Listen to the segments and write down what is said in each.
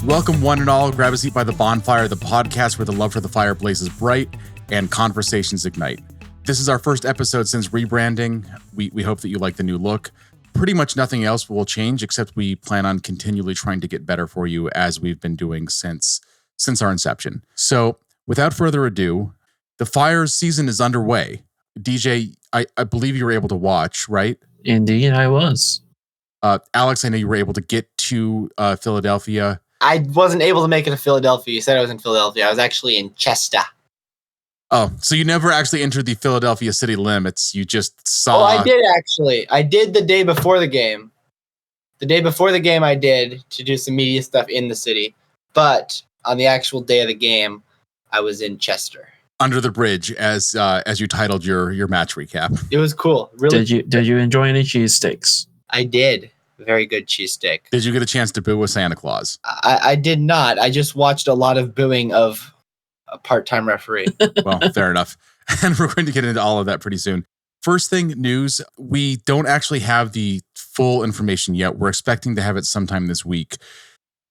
Welcome one and all. Grab a seat by the Bonfire, the podcast where the love for the fire blazes bright and conversations ignite. This is our first episode since rebranding. We hope that you like the new look. Pretty much nothing else will change, except we plan on continually trying to get better for you as we've been doing since our inception. So without further ado, the fire season is underway. DJ, I believe you were able to watch, right? Indeed, I was. Alex, I know you were able to get to Philadelphia. I wasn't able to make it to Philadelphia. You said I was in Philadelphia. I was actually in Chester. Oh, so you never actually entered the Philadelphia city limits. You just saw... Oh, I did actually. I did the day before the game. The day before the game I did to do some media stuff in the city. But on the actual day of the game, I was in Chester. Under the bridge, as you titled your match recap. It was cool. Really. Did you enjoy any cheesesteaks? I did. Very good cheesesteak. Did you get a chance to boo with Santa Claus? I did not. I just watched a lot of booing of a part-time referee. Well, fair enough. And we're going to get into all of that pretty soon. First thing, news. We don't actually have the full information yet. We're expecting to have it sometime this week.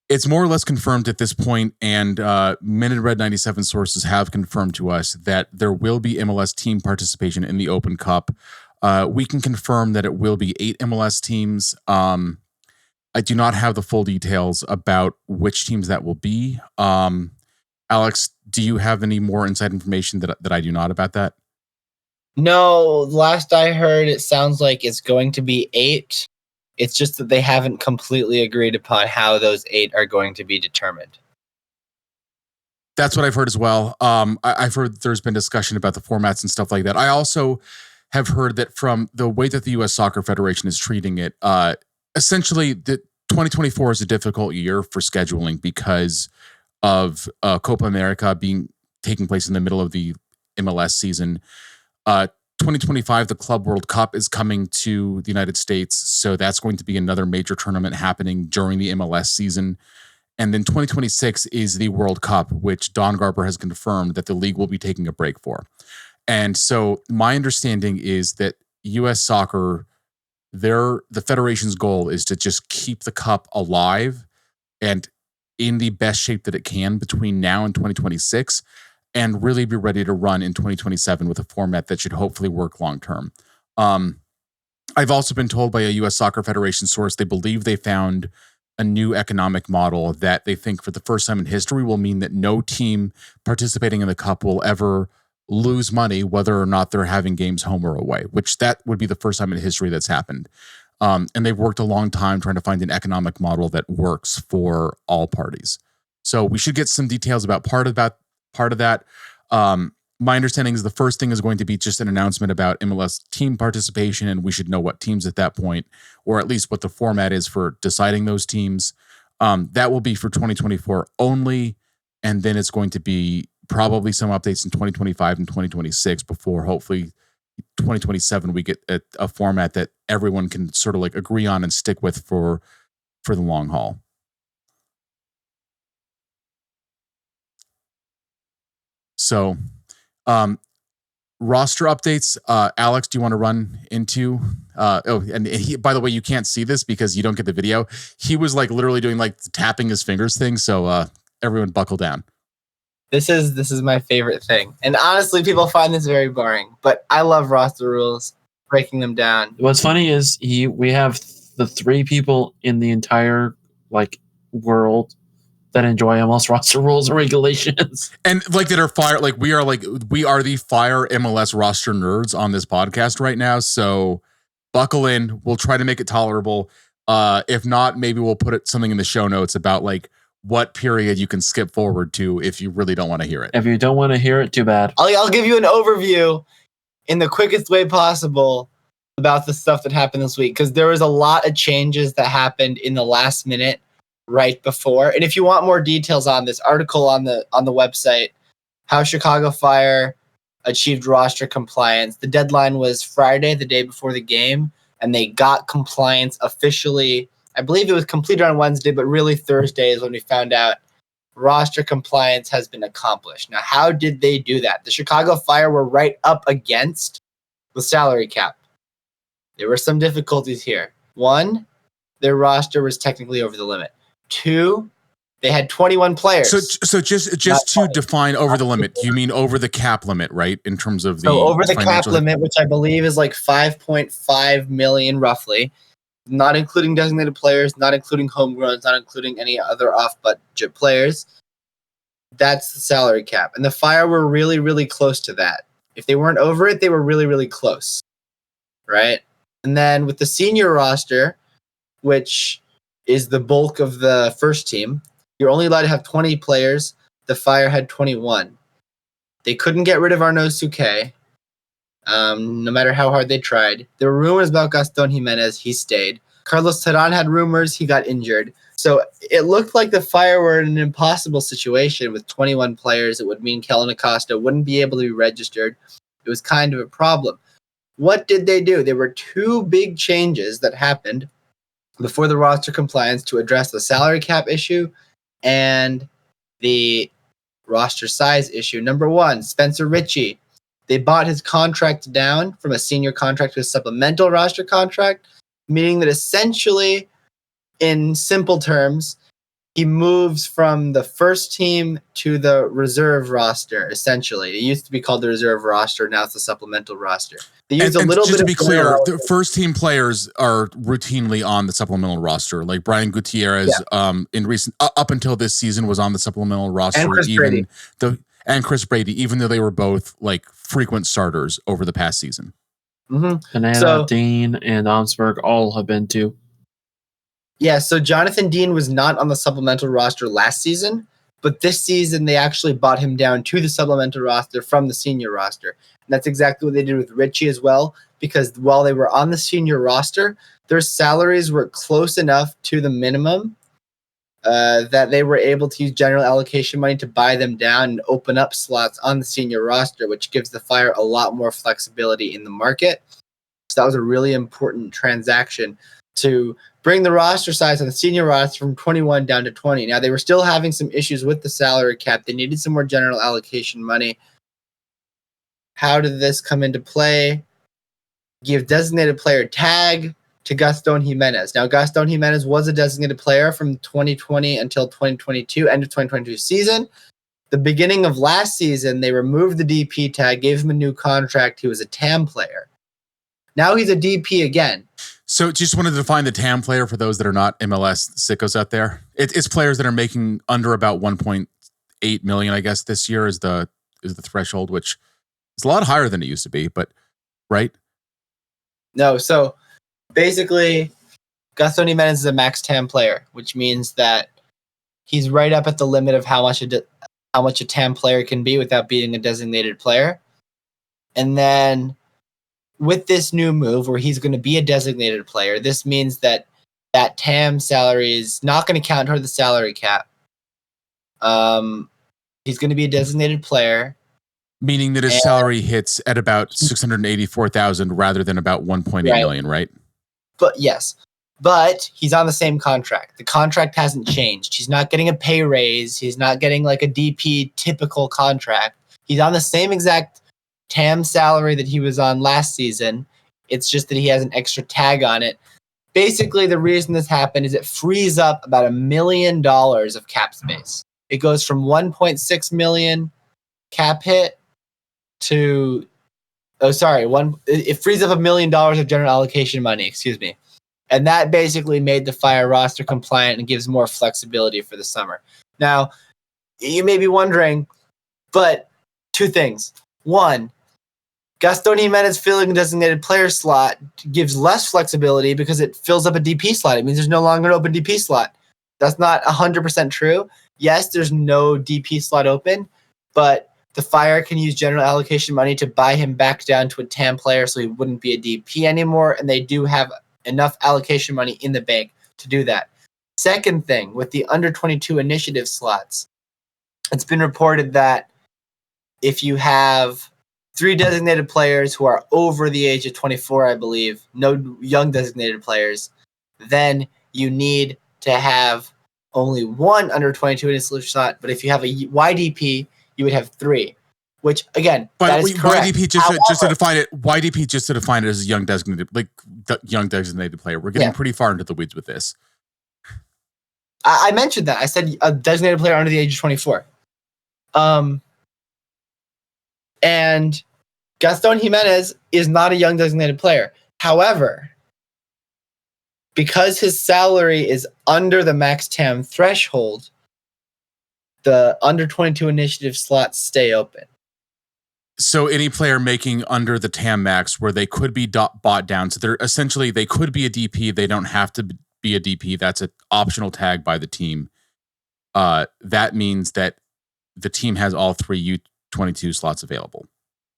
It's more or less confirmed at this point, and Minute Red 97 sources have confirmed to us that there will be MLS team participation in the Open Cup. We can confirm that it will be 8 MLS teams. I do not have the full details about which teams that will be. Alex, do you have any more inside information that I do not about that? No, last I heard, it sounds like it's going to be 8. It's just that they haven't completely agreed upon how those 8 are going to be determined. That's what I've heard as well. I've heard there's been discussion about the formats and stuff like that. I also have heard that from the way that the U.S. Soccer Federation is treating it, essentially, the 2024 is a difficult year for scheduling because of Copa America taking place in the middle of the MLS season. 2025, the Club World Cup is coming to the United States, so that's going to be another major tournament happening during the MLS season. And then 2026 is the World Cup, which Don Garber has confirmed that the league will be taking a break for. And so my understanding is that U.S. Soccer, the federation's goal is to just keep the cup alive and in the best shape that it can between now and 2026 and really be ready to run in 2027 with a format that should hopefully work long term. I've also been told by a U.S. Soccer Federation source they believe they found a new economic model that they think for the first time in history will mean that no team participating in the cup will ever lose money whether or not they're having games home or away, which that would be the first time in history that's happened. And they've worked a long time trying to find an economic model that works for all parties. So we should get some details about part of that. My understanding is the first thing is going to be just an announcement about MLS team participation, and we should know what teams at that point, or at least what the format is for deciding those teams. That will be for 2024 only, and then it's going to be probably some updates in 2025 and 2026 before hopefully 2027 we get a format that everyone can sort of like agree on and stick with for the long haul. So roster updates. Alex, do you want to run into and by the way, you can't see this because you don't get the video. He was like literally doing like tapping his fingers thing, so everyone buckle down. This is my favorite thing. And honestly, people find this very boring, but I love roster rules, breaking them down. What's funny is we have the 3 people in the entire world that enjoy MLS roster rules and regulations. And that are fire, we are the fire MLS roster nerds on this podcast right now. So buckle in. We'll try to make it tolerable. If not, maybe we'll put something in the show notes about what period you can skip forward to if you really don't want to hear it. If you don't want to hear it, too bad. I'll give you an overview in the quickest way possible about the stuff that happened this week, because there was a lot of changes that happened in the last minute right before. And if you want more details on this article on the website, how Chicago Fire achieved roster compliance, the deadline was Friday, the day before the game, and they got compliance officially. I believe it was completed on Wednesday, but really Thursday is when we found out roster compliance has been accomplished. Now, how did they do that? The Chicago Fire were right up against the salary cap. There were some difficulties here. 1, their roster was technically over the limit. 2, They had 21 players. So just to define over the limit, you mean over the cap limit, right? In terms of the over the cap limit, which I believe is like 5.5 million roughly, not including designated players, not including homegrowns, not including any other off-budget players. That's the salary cap. And the Fire were really, really close to that. If they weren't over it, they were really, really close. Right? And then with the senior roster, which is the bulk of the first team, you're only allowed to have 20 players. The Fire had 21. They couldn't get rid of Arnaud Souquet, no matter how hard they tried. There were rumors about Gaston Jimenez. He stayed. Carlos Terán had rumors. He got injured. So it looked like the Fire were in an impossible situation with 21 players. It would mean Kellen Acosta wouldn't be able to be registered. It was kind of a problem. What did they do? There were two big changes that happened before the roster compliance to address the salary cap issue and the roster size issue. Number one, Spencer Ritchie. They bought his contract down from a senior contract to a supplemental roster contract, meaning that essentially, in simple terms, he moves from the first team to the reserve roster, essentially. It used to be called the reserve roster. Now it's the supplemental roster. They used a little just bit to be of clear, the first team players are routinely on the supplemental roster. Like Brian Gutierre, in recent up until this season, was on the supplemental roster. And Chris Brady, even though they were both like frequent starters over the past season. Pineda, Dean, and Omsberg all have been too. Yeah, so Jonathan Dean was not on the supplemental roster last season, but this season they actually bought him down to the supplemental roster from the senior roster. And that's exactly what they did with Ritchie as well, because while they were on the senior roster, their salaries were close enough to the minimum that they were able to use general allocation money to buy them down and open up slots on the senior roster, which gives the Fire a lot more flexibility in the market. So that was a really important transaction to bring the roster size on the senior roster from 21 down to 20. Now, they were still having some issues with the salary cap. They needed some more general allocation money. How did this come into play? Give designated player tag to Gaston Jimenez. Now, Gaston Jimenez was a designated player from 2020 until 2022, end of 2022 season. The beginning of last season, they removed the DP tag, gave him a new contract. He was a TAM player. Now he's a DP again. So just wanted to define the TAM player for those that are not MLS sickos out there. It's players that are making under about 1.8 million, I guess, this year is the threshold, which is a lot higher than it used to be, but right? No, so basically, Gaston Jimenez is a max TAM player, which means that he's right up at the limit of how much a TAM player can be without being a designated player. And then with this new move where he's going to be a designated player, this means that that TAM salary is not going to count toward the salary cap. He's going to be a designated player. Meaning that his salary hits at about 684,000 rather than about 1.8 million, right? But yes, but he's on the same contract. The contract hasn't changed. He's not getting a pay raise. He's not getting like a DP typical contract. He's on the same exact TAM salary that he was on last season. It's just that he has an extra tag on it. Basically, the reason this happened is it frees up about $1 million of cap space. It goes from 1.6 million cap hit to it frees up $1 million of general allocation money, excuse me. And that basically made the Fire roster compliant and gives more flexibility for the summer. Now, you may be wondering, but two things. One, Gaston Jimenez filling a designated player slot gives less flexibility because it fills up a DP slot. It means there's no longer an open DP slot. That's not 100% true. Yes, there's no DP slot open, but the Fire can use general allocation money to buy him back down to a TAM player so he wouldn't be a DP anymore, and they do have enough allocation money in the bank to do that. Second thing, with the under-22 initiative slots, it's been reported that if you have 3 designated players who are over the age of 24, I believe, no young designated players, then you need to have only 1 under-22 initiative slot, but if you have a YDP, you would have 3, which again, that is correct. YDP just to define it. YDP just to define it as a young designated, young designated player. We're getting pretty far into the weeds with this. I mentioned that. I said a designated player under the age of 24. And Gaston Jimenez is not a young designated player. However, because his salary is under the max TAM threshold, the under 22 initiative slots stay open. So any player making under the TAM max where they could be bought down. So they're essentially, they could be a DP. They don't have to be a DP. That's an optional tag by the team. That means that the team has all 3 U22 slots available.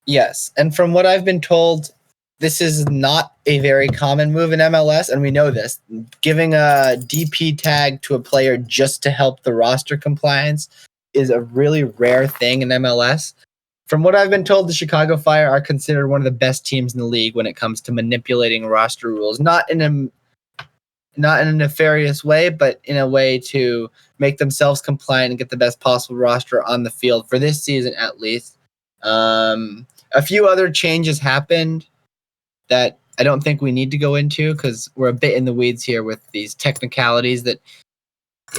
Yes. And from what I've been told, this is not a very common move in MLS. And we know this. Giving a DP tag to a player just to help the roster compliance is a really rare thing in MLS. From what I've been told, the Chicago Fire are considered one of the best teams in the league when it comes to manipulating roster rules. Not in a nefarious way, but in a way to make themselves compliant and get the best possible roster on the field for this season, at least. A few other changes happened that I don't think we need to go into because we're a bit in the weeds here with these technicalities that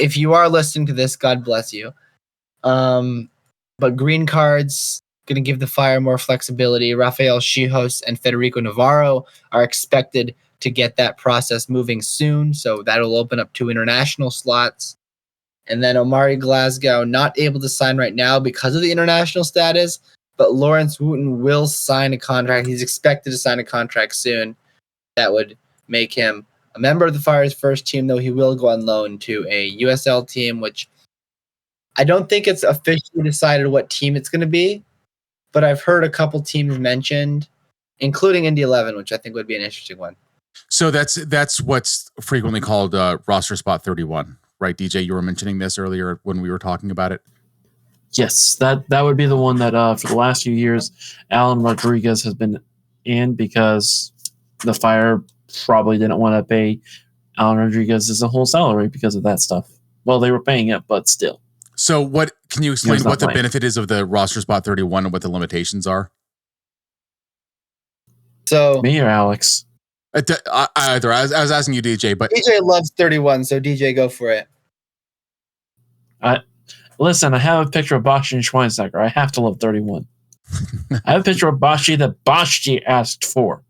if you are listening to this, God bless you. But green cards going to give the Fire more flexibility. Rafael Chijos and Federico Navarro are expected to get that process moving soon, so that'll open up 2 international slots. And then Omari Glasgow not able to sign right now because of the international status, but Lawrence Wooten will sign a contract. He's expected to sign a contract soon. That would make him a member of the Fire's first team, though he will go on loan to a USL team, which I don't think it's officially decided what team it's going to be, but I've heard a couple teams mentioned, including Indy 11, which I think would be an interesting one. So that's what's frequently called roster spot 31, right, DJ? You were mentioning this earlier when we were talking about it. Yes, that would be the one that for the last few years, Alan Rodriguez has been in because the Fire probably didn't want to pay Alan Rodriguez a whole salary because of that stuff. Well, they were paying it, but still. So what can you explain what the benefit is of the roster spot 31 and what the limitations are? So me or Alex? Either. I was asking you, DJ, but DJ loves 31, so DJ, go for it. Listen, I have a picture of Bashi and Schweinsteiger. I have to love 31. I have a picture of Bashi that Bashi asked for.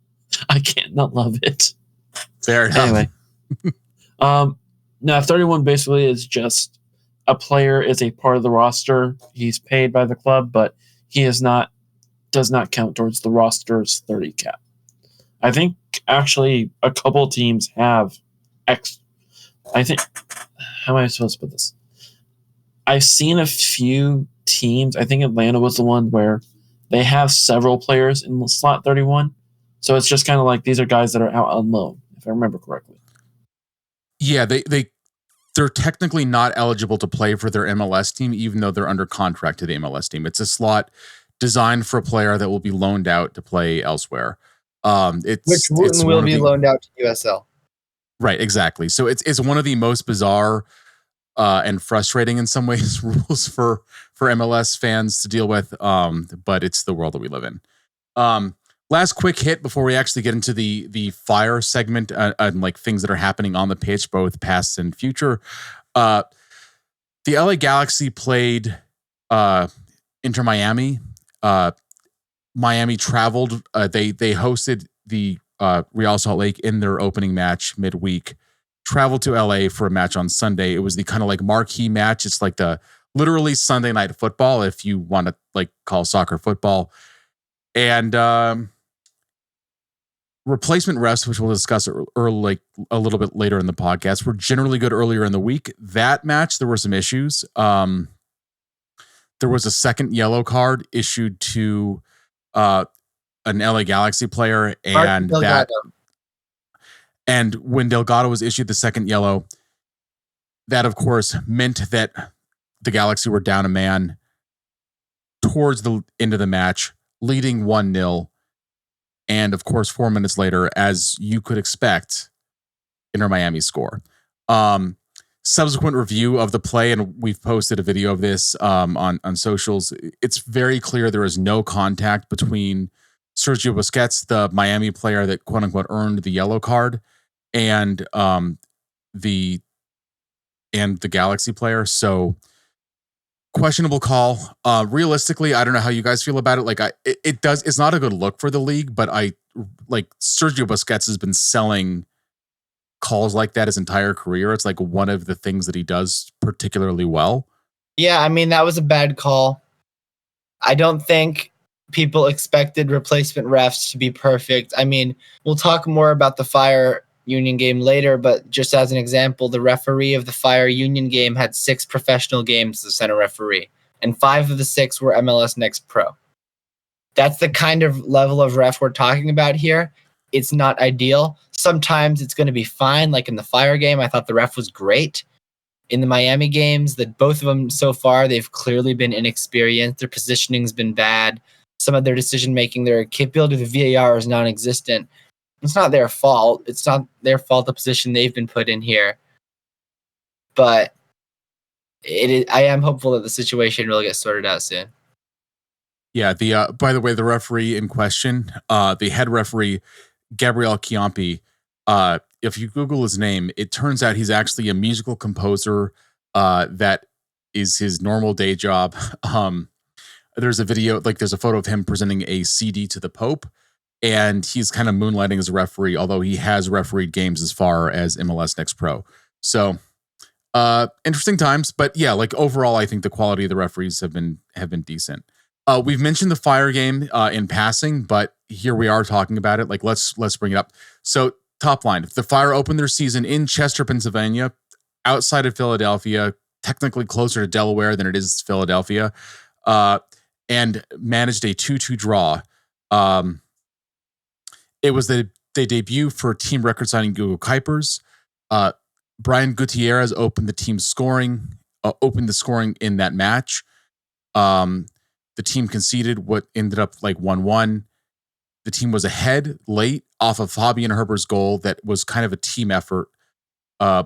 I can't not love it. Fair enough. Anyway, now 31 basically is just a player is a part of the roster. He's paid by the club, but he does not count towards the roster's 30 cap. I think actually a couple teams have I think, how am I supposed to put this? I've seen a few teams. I think Atlanta was the one where they have several players in slot 31. So it's just kind of like these are guys that are out on loan, if I remember correctly. Yeah, they're technically not eligible to play for their MLS team, even though they're under contract to the MLS team. It's a slot designed for a player that will be loaned out to play elsewhere. Which Wooten will be loaned out to USL. Right, exactly. So it's one of the most bizarre and frustrating in some ways rules for MLS fans to deal with, but it's the world that we live in. Last quick hit before we actually get into the Fire segment and like things that are happening on the pitch, both past and future. The LA Galaxy played Inter Miami. Miami traveled. They hosted the Real Salt Lake in their opening match midweek. Traveled to LA for a match on Sunday. It was the kind of like marquee match. It's like the literally Sunday night football, if you want to like call soccer football. And replacement refs, which we'll discuss early, like a little bit later in the podcast, were generally good earlier in the week. That match, there were some issues. There was a second yellow card issued to an LA Galaxy player, and and when Delgado was issued the second yellow, that of course meant that the Galaxy were down a man towards the end of the match, leading 1-0. And of course, 4 minutes later, as you could expect, Inter Miami score. Subsequent review of the play, and we've posted a video of this on socials. It's very clear there is no contact between Sergio Busquets, the Miami player that quote unquote earned the yellow card, and the and the Galaxy player. So questionable call. Realistically, I don't know how you guys feel about it. Like it's not a good look for the league, but Sergio Busquets has been selling calls like that his entire career. It's like one of the things that he does particularly well. Yeah, I mean, that was a bad call. I don't think people expected replacement refs to be perfect. I mean, we'll talk more about the Fire Union game later, but just as an example, the referee of the Fire Union game had 6 professional games as center referee, and 5 of the 6 were MLS Next Pro. That's the kind of level of ref we're talking about here. It's not ideal. Sometimes it's going to be fine. Like in the Fire game, I thought the ref was great. In the Miami games, that both of them so far, they've clearly been inexperienced. Their positioning's been bad. Some of their decision making, their capability of the VAR is non-existent. It's not their fault. It's not their fault the position they've been put in here. But I am hopeful that the situation will get sorted out soon. Yeah. By the way, the referee in question, the head referee, Gabriel Chiampi, if you Google his name, it turns out he's actually a musical composer that is his normal day job. There's a video, there's a photo of him presenting a CD to the Pope, and he's kind of moonlighting as a referee, although he has refereed games as far as MLS Next Pro. So interesting times, but yeah, overall, I think the quality of the referees have been decent. We've mentioned the Fire game in passing, but here we are talking about it. Let's bring it up. So top line, the Fire opened their season in Chester, Pennsylvania, outside of Philadelphia, technically closer to Delaware than it is to Philadelphia, and managed a 2-2 draw. It was the debut for team record signing Hugo Kuipers. Brian Gutierre has opened the scoring in that match. The team conceded what ended up 1-1. The team was ahead late off of Fabian Herber's goal that was kind of a team effort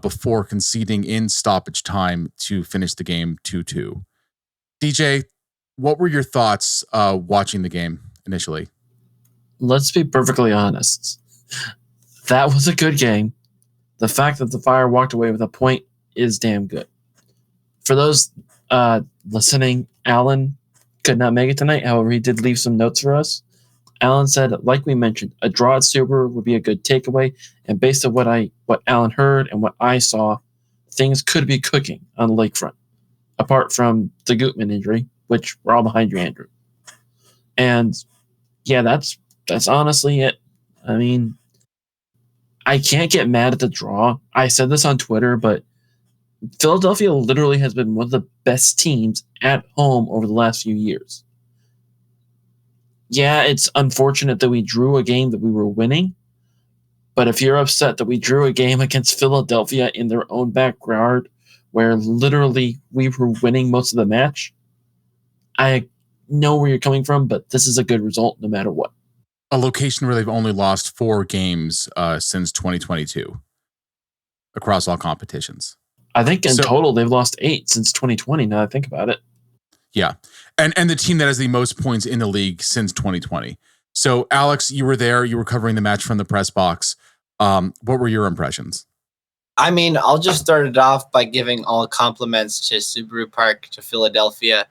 before conceding in stoppage time to finish the game 2-2. DJ, what were your thoughts watching the game initially? Let's be perfectly honest. That was a good game. The fact that the Fire walked away with a point is damn good. For those listening, Alan could not make it tonight. However, he did leave some notes for us. Alan said, like we mentioned, a draw at Super would be a good takeaway. And based on what Alan heard and what I saw, things could be cooking on the lakefront, apart from the Gutman injury, which we're all behind you, Andrew. And yeah, that's honestly it. I mean, I can't get mad at the draw. I said this on Twitter, but Philadelphia literally has been one of the best teams at home over the last few years. Yeah, it's unfortunate that we drew a game that we were winning, but if you're upset that we drew a game against Philadelphia in their own backyard, where literally we were winning most of the match, I know where you're coming from, but this is a good result no matter what. A location where they've only lost 4 games since 2022 across all competitions. I think in total they've lost 8 since 2020. Now I think about it. Yeah, and the team that has the most points in the league since 2020. So Alex, you were there. You were covering the match from the press box. What were your impressions? I mean, I'll just start it off by giving all compliments to Subaru Park, to Philadelphia.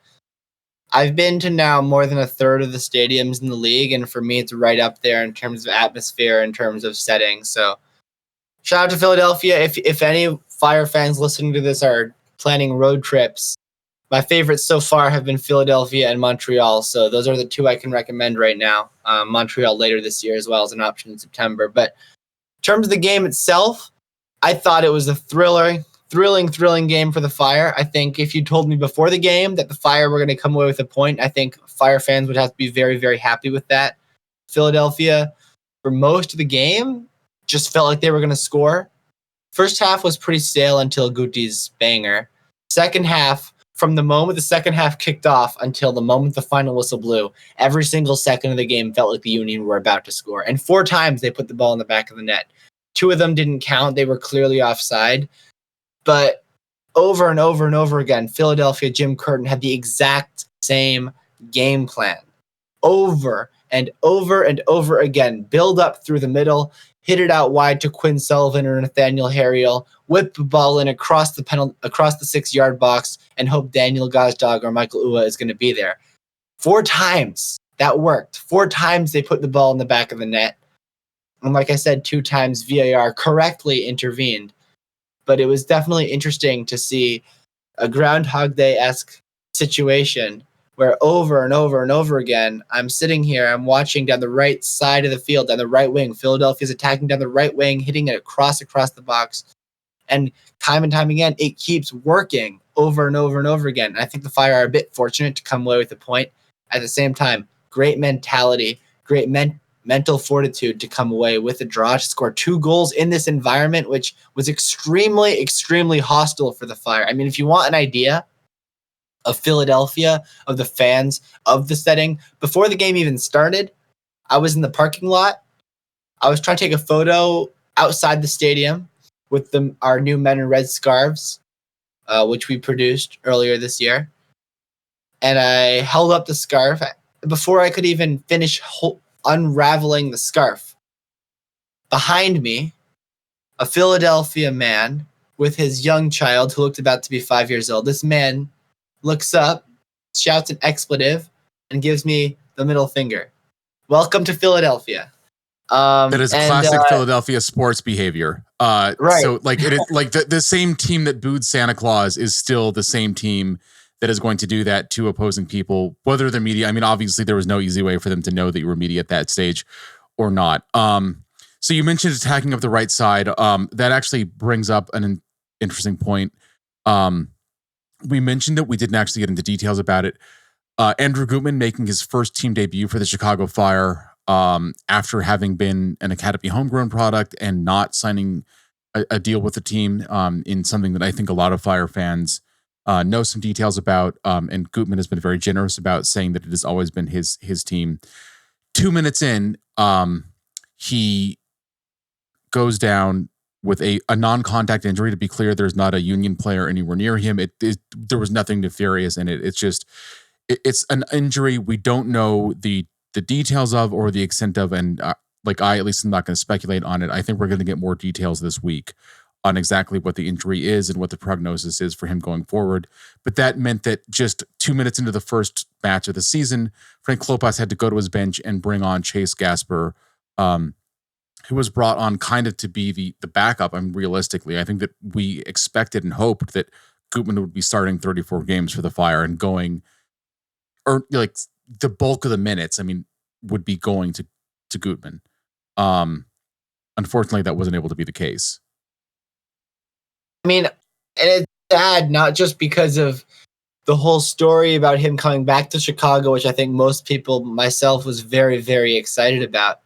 I've been to now more than a third of the stadiums in the league, and for me, it's right up there in terms of atmosphere, in terms of setting. So shout out to Philadelphia. If any Fire fans listening to this are planning road trips, my favorites so far have been Philadelphia and Montreal. So those are the 2 I can recommend right now. Montreal later this year as well as an option in September. But in terms of the game itself, I thought it was a thrilling game for the Fire. I think if you told me before the game that the Fire were going to come away with a point, I think Fire fans would have to be very, very happy with that. Philadelphia, for most of the game, just felt like they were going to score. First half was pretty stale until Gutie's banger. Second half, from the moment the second half kicked off until the moment the final whistle blew, every single second of the game felt like the Union were about to score. And 4 times they put the ball in the back of the net. 2 of them didn't count. They were clearly offside. But over and over and over again, Philadelphia, Jim Curtin had the exact same game plan. Over and over again, build up through the middle, hit it out wide to Quinn Sullivan or Nathaniel Harriel, whip the ball in across the 6-yard box, and hope Daniel Gazdag or Michael Ua is going to be there. 4 times that worked. 4 times they put the ball in the back of the net. And like I said, 2 times VAR correctly intervened. But it was definitely interesting to see a Groundhog Day-esque situation where over and over and over again, I'm sitting here, I'm watching down the right side of the field, down the right wing. Philadelphia's attacking down the right wing, hitting it across the box. And time again, it keeps working over and over and over again. And I think the Fire are a bit fortunate to come away with a point. At the same time, great mentality, great mental fortitude to come away with a draw, to score 2 goals in this environment, which was extremely, extremely hostile for the Fire. I mean, if you want an idea of Philadelphia, of the fans, of the setting, before the game even started, I was in the parking lot. I was trying to take a photo outside the stadium with our new Men in Red scarves, which we produced earlier this year. And I held up the scarf. Before I could even finish unraveling the scarf, behind me, a Philadelphia man with his young child who looked about to be 5 years old. This man looks up, shouts an expletive, and gives me the middle finger. Welcome to Philadelphia. That is classic Philadelphia sports behavior. Right. So like it is like the same team that booed Santa Claus is still the same team that is going to do that to opposing people, whether they're media. I mean, obviously there was no easy way for them to know that you were media at that stage or not. So you mentioned attacking up the right side. That actually brings up an interesting point. We mentioned that we didn't actually get into details about it. Andrew Gutman making his first team debut for the Chicago Fire after having been an Academy homegrown product and not signing a deal with the team in something that I think a lot of Fire fans know some details about. And Gutman has been very generous about saying that it has always been his team. 2 minutes in, he goes down with a non-contact injury. To be clear, there's not a Union player anywhere near him. There was nothing nefarious in it. It's an injury we don't know the details of or the extent of, and I at least am not going to speculate on it. I think we're going to get more details this week on exactly what the injury is and what the prognosis is for him going forward. But that meant that just 2 minutes into the first match of the season, Frank Klopas had to go to his bench and bring on Chase Gasper, who was brought on kind of to be the backup. I mean, realistically, I think that we expected and hoped that Gutman would be starting 34 games for the Fire and going, or like the bulk of the minutes, I mean, would be going to Gutman. Unfortunately, that wasn't able to be the case. I mean, and it's sad, not just because of the whole story about him coming back to Chicago, which I think most people, myself, was very, very excited about.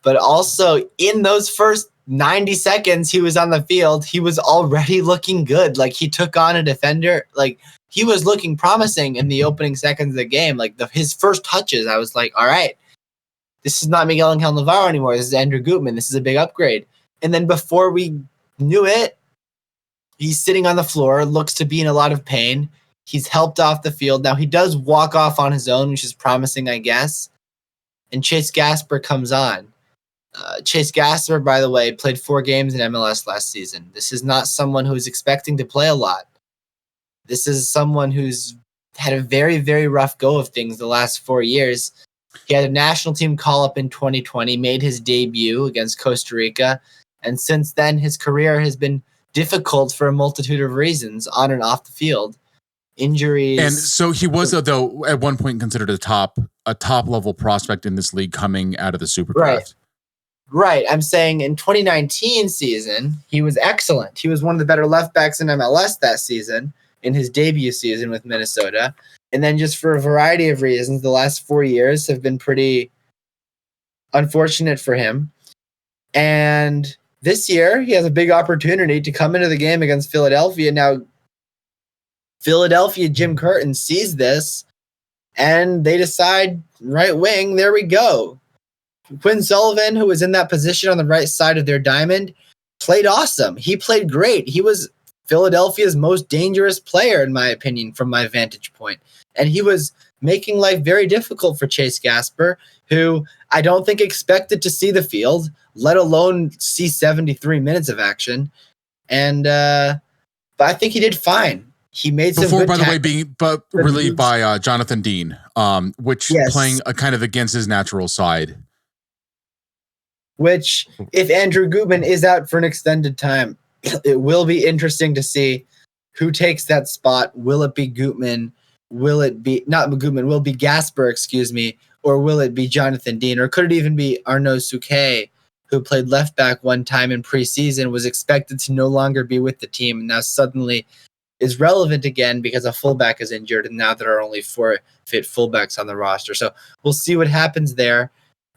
But also, in those first 90 seconds he was on the field, he was already looking good. Like, he took on a defender. Like, he was looking promising in the opening seconds of the game. Like, his first touches, I was like, all right, this is not Miguel Angel Navarro anymore. This is Andrew Gutman. This is a big upgrade. And then before we knew it, he's sitting on the floor, looks to be in a lot of pain. He's helped off the field. Now, he does walk off on his own, which is promising, I guess. And Chase Gasper comes on. Chase Gasper, by the way, played 4 games in MLS last season. This is not someone who's expecting to play a lot. This is someone who's had a very, very rough go of things the last 4 years. He had a national team call-up in 2020, made his debut against Costa Rica, and since then his career has been difficult for a multitude of reasons on and off the field. Injuries. And so he was, though, at one point considered a top level prospect in this league coming out of the Super Draft. Right. I'm saying in 2019 season, he was excellent. He was one of the better left backs in MLS that season, in his debut season with Minnesota. And then just for a variety of reasons, the last 4 years have been pretty unfortunate for him. And this year, he has a big opportunity to come into the game against Philadelphia. Now, Philadelphia, Jim Curtin sees this, and they decide, right wing, there we go. Quinn Sullivan, who was in that position on the right side of their diamond, played awesome. He played great. He was Philadelphia's most dangerous player, in my opinion, from my vantage point. And he was making life very difficult for Chase Gasper, who I don't think expected to see the field, let alone see 73 minutes of action. And but I think he did fine. He made some before, good by the way, tackles. being relieved by Jonathan Dean, which Yes. playing kind of against his natural side. Which, if Andrew Gutman is out for an extended time, it will be interesting to see who takes that spot. Will it be Gutman? Will it be not Gutman? Will it be Gasper? Excuse me, or will it be Jonathan Dean? Or could it even be Arnaud Souquet, who played left back one time in preseason, was expected to no longer be with the team, and now suddenly is relevant again because a fullback is injured, and now there are only 4 fit fullbacks on the roster. So we'll see what happens there.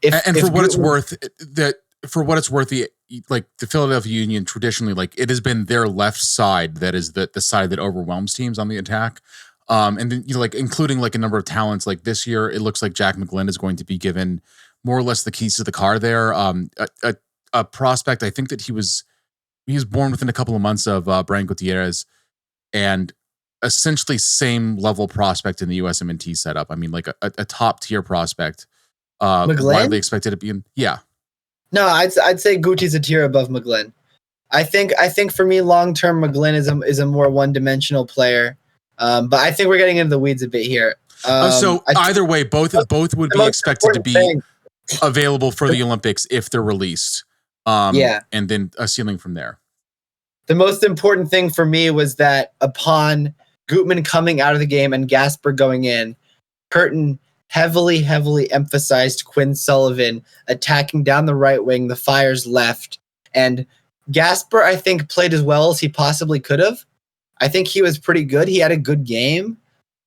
And for what it's worth, the Philadelphia Union traditionally, like, it has been their left side that is the side that overwhelms teams on the attack. And then, like, including like a number of talents. Like this year, it looks like Jack McGlynn is going to be given more or less the keys to the car there. A prospect, I think that he was born within a couple of months of Brian Gutierre, and essentially same level prospect in the USMNT setup. I mean, like a top tier prospect. Widely expected to be in. Yeah. No, I'd say Guti's a tier above McGlynn. I think for me, long term, McGlynn is a more one dimensional player. But I think we're getting into the weeds a bit here. So either way, both would be expected to be available for the Olympics if they're released. And then a ceiling from there. The most important thing for me was that upon Gutman coming out of the game and Gasper going in, Curtin heavily emphasized Quinn Sullivan attacking down the right wing, the Fire's left. And Gasper, I think, played as well as he possibly could have. I think he was pretty good. He had a good game,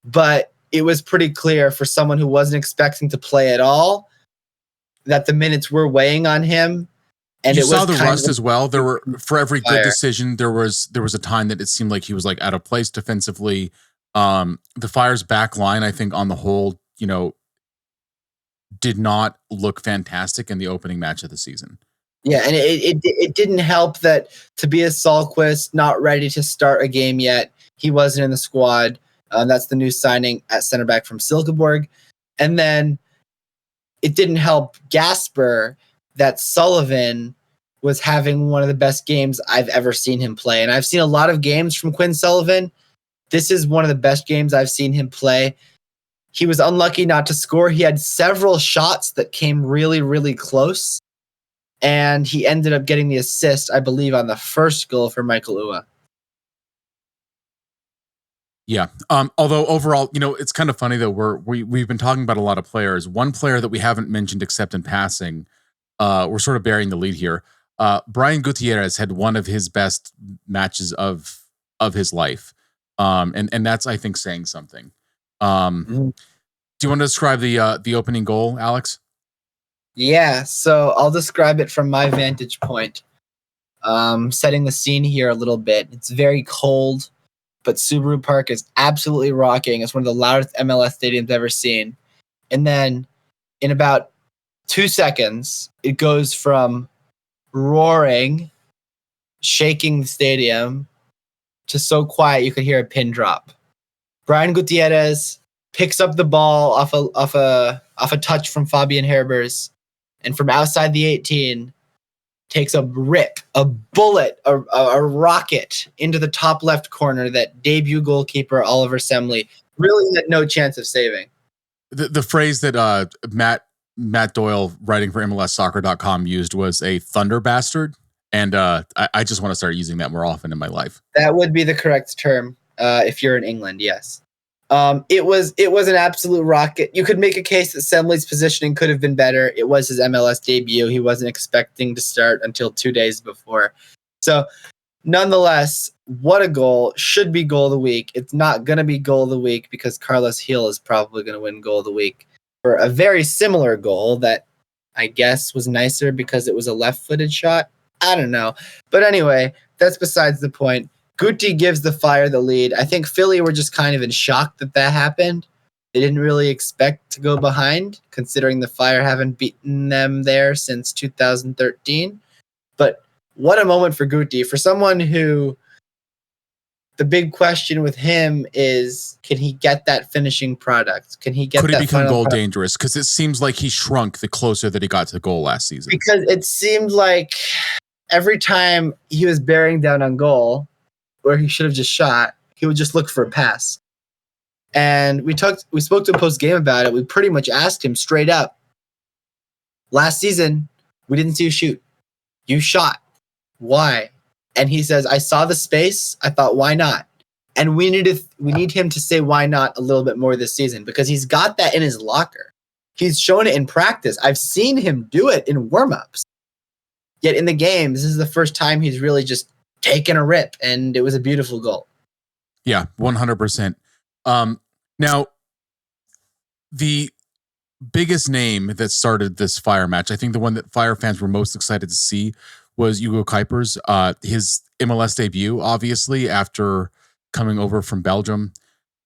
but it was pretty clear for someone who wasn't expecting to play at all that the minutes were weighing on him. And you it saw was the rust as well. There were, for every good Fire. decision, there was a time that it seemed like he was like out of place defensively. The Fire's back line, I think, on the whole, did not look fantastic in the opening match of the season. Yeah, and it didn't help that Tobias Sahlquist not ready to start a game yet. He wasn't in the squad. That's the new signing at center back from Silkeborg. And then it didn't help Gasper that Sullivan was having one of the best games I've ever seen him play. And I've seen a lot of games from Quinn Sullivan. This is one of the best games I've seen him play. He was unlucky not to score. He had several shots that came really close. And he ended up getting the assist, I believe, on the first goal for Michael Uwa. Yeah. Although overall, it's kind of funny that we've been talking about a lot of players. One player that we haven't mentioned except in passing, we're sort of burying the lead here. Brian Gutierrez had one of his best matches of his life. And that's, I think, saying something. Do you want to describe the opening goal, Alex? Yeah, so I'll describe it from my vantage point. Setting the scene here a little bit. It's very cold, but Subaru Park is absolutely rocking. It's one of the loudest MLS stadiums ever seen. And then in about 2 seconds, it goes from roaring, shaking the stadium, to so quiet you could hear a pin drop. Brian Gutierrez picks up the ball off a touch from Fabian Herbers, and from outside the 18, takes a rip, a bullet, a rocket into the top left corner that debut goalkeeper Oliver Semley really had no chance of saving. The phrase that Matt Doyle, writing for MLSsoccer.com, used was a thunder bastard. And I just want to start using that more often in my life. That would be the correct term if you're in England, yes. It was an absolute rocket. You could make a case that Semley's positioning could have been better. It was his MLS debut. He wasn't expecting to start until 2 days before. So, nonetheless, what a goal. Should be goal of the week. It's not going to be goal of the week because Carlos Gil is probably going to win goal of the week for a very similar goal that I guess was nicer because it was a left-footed shot. I don't know. But anyway, that's besides the point. Guti gives the Fire the lead. I think Philly were just kind of in shock that happened. They didn't really expect to go behind, considering the Fire haven't beaten them there since 2013. But what a moment for Guti. For someone who the big question with him is, can he get that finishing product? Can he get Could he that become final goal product? dangerous? Because it seems like he shrunk the closer that he got to the goal last season. Because it seemed like every time he was bearing down on goal, where he should have just shot, he would just look for a pass. And we spoke to him post game about it. We pretty much asked him straight up, last season, we didn't see you shoot. You shot. Why? And he says, I saw the space. I thought, why not? And we need him to say why not a little bit more this season, because he's got that in his locker. He's shown it in practice. I've seen him do it in warm-ups. Yet in the game, this is the first time he's really just taken a rip, and it was a beautiful goal. Yeah, 100%. Now, the biggest name that started this Fire match, I think the one that Fire fans were most excited to see was Hugo Kuipers. His MLS debut, obviously, after coming over from Belgium.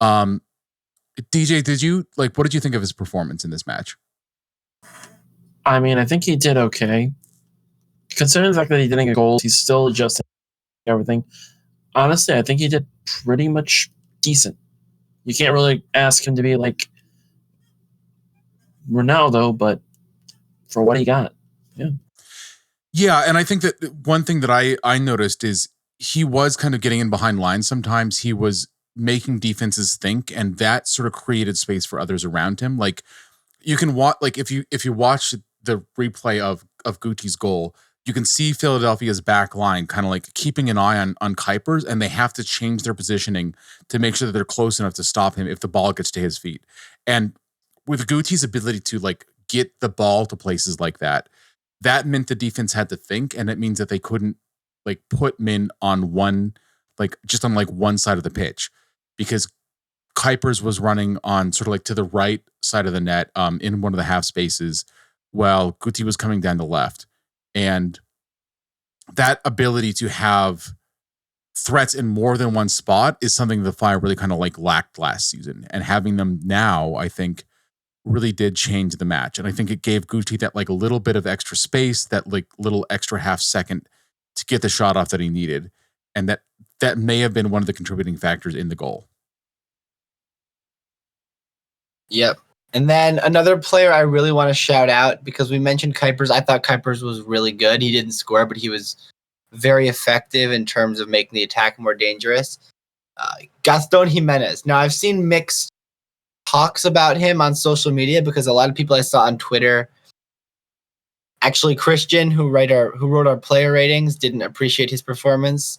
DJ, what did you think of his performance in this match? I mean, I think he did okay. Considering the fact that he didn't get goals, he's still adjusting everything. Honestly, I think he did pretty much decent. You can't really ask him to be like Ronaldo, but for what he got, yeah. Yeah, and I think that one thing that I noticed is he was kind of getting in behind lines sometimes. He was making defenses think, and that sort of created space for others around him. Like, you can watch, like if you watch the replay of Gutierre's goal, you can see Philadelphia's back line kind of like keeping an eye on Kuipers, and they have to change their positioning to make sure that they're close enough to stop him if the ball gets to his feet. And with Gutierre's ability to like get the ball to places like that, that meant the defense had to think, and it means that they couldn't like put Min on one, like just on like one side of the pitch, because Kuipers was running on sort of like to the right side of the net, in one of the half spaces, while Gutierre was coming down the left. And that ability to have threats in more than one spot is something the Fire really kind of like lacked last season. And having them now, I think, really did change the match. And I think it gave Gutierre that like a little bit of extra space, that like little extra half second to get the shot off that he needed. And that may have been one of the contributing factors in the goal. Yep. And then another player I really want to shout out, because we mentioned Kuipers. I thought Kuipers was really good. He didn't score, but he was very effective in terms of making the attack more dangerous. Gaston Jimenez. Now, I've seen mixed talks about him on social media, because a lot of people I saw on Twitter, actually Christian, who wrote our player ratings, didn't appreciate his performance.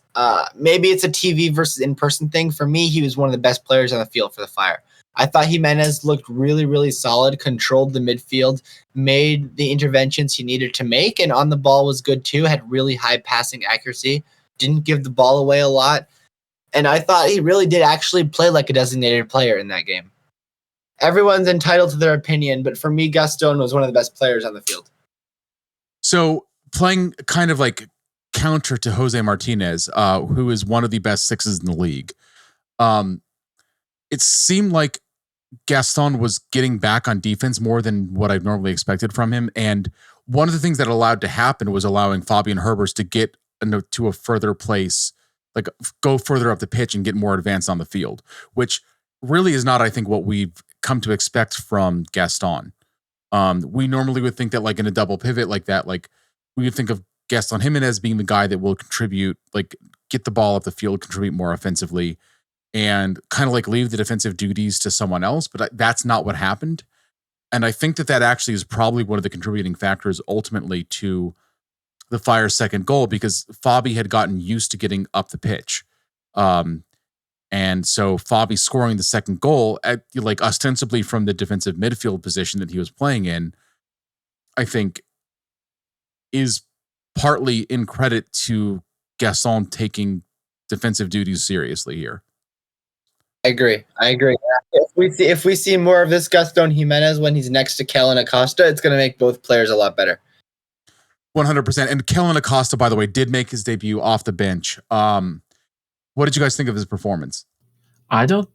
Maybe it's a TV versus in-person thing. For me, he was one of the best players on the field for the Fire. I thought Jimenez looked really, really solid, controlled the midfield, made the interventions he needed to make, and on the ball was good too, had really high passing accuracy, didn't give the ball away a lot. And I thought he really did actually play like a designated player in that game. Everyone's entitled to their opinion, but for me, Gaston was one of the best players on the field. So playing kind of like counter to Jose Martinez, who is one of the best sixes in the league. It seemed like Gaston was getting back on defense more than what I've normally expected from him. And one of the things that allowed to happen was allowing Fabian Herbers to get to a further place, like go further up the pitch and get more advanced on the field, which really is not, I think, what we've come to expect from Gaston. We normally would think that like in a double pivot like that, like we would think of Gaston Jimenez being the guy that will contribute, like get the ball up the field, contribute more offensively, and kind of like leave the defensive duties to someone else. But that's not what happened. And I think that actually is probably one of the contributing factors ultimately to the Fire's second goal, because Fabi had gotten used to getting up the pitch. And so Fabi scoring the second goal at like ostensibly from the defensive midfield position that he was playing in, I think is partly in credit to Gaston taking defensive duties seriously here. I agree. If we see more of this Gaston Jimenez when he's next to Kellen Acosta, it's going to make both players a lot better. 100%. And Kellen Acosta, by the way, did make his debut off the bench. What did you guys think of his performance? Honestly,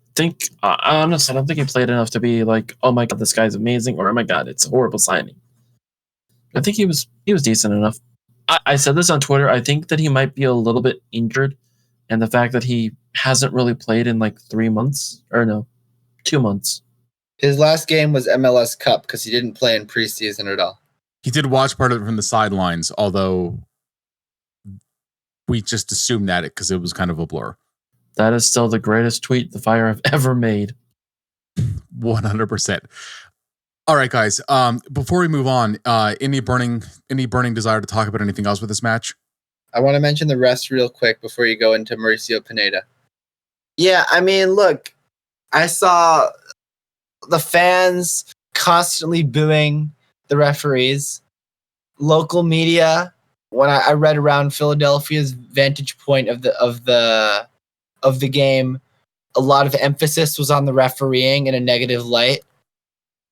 I don't think he played enough to be like, oh my God, this guy's amazing, or oh my God, it's a horrible signing. I think he was decent enough. I said this on Twitter. I think that he might be a little bit injured And the fact that he hasn't really played in like 3 months, or no, 2 months. His last game was MLS Cup because he didn't play in preseason at all. He did watch part of it from the sidelines, although we just assumed that because it was kind of a blur. That is still the greatest tweet the Fire have ever made. 100%. All right, guys. Before we move on, any burning desire to talk about anything else with this match? I want to mention the refs real quick before you go into Mauricio Pineda. Yeah, I mean, look, I saw the fans constantly booing the referees. Local media, when I read around Philadelphia's vantage point of the game, a lot of emphasis was on the refereeing in a negative light.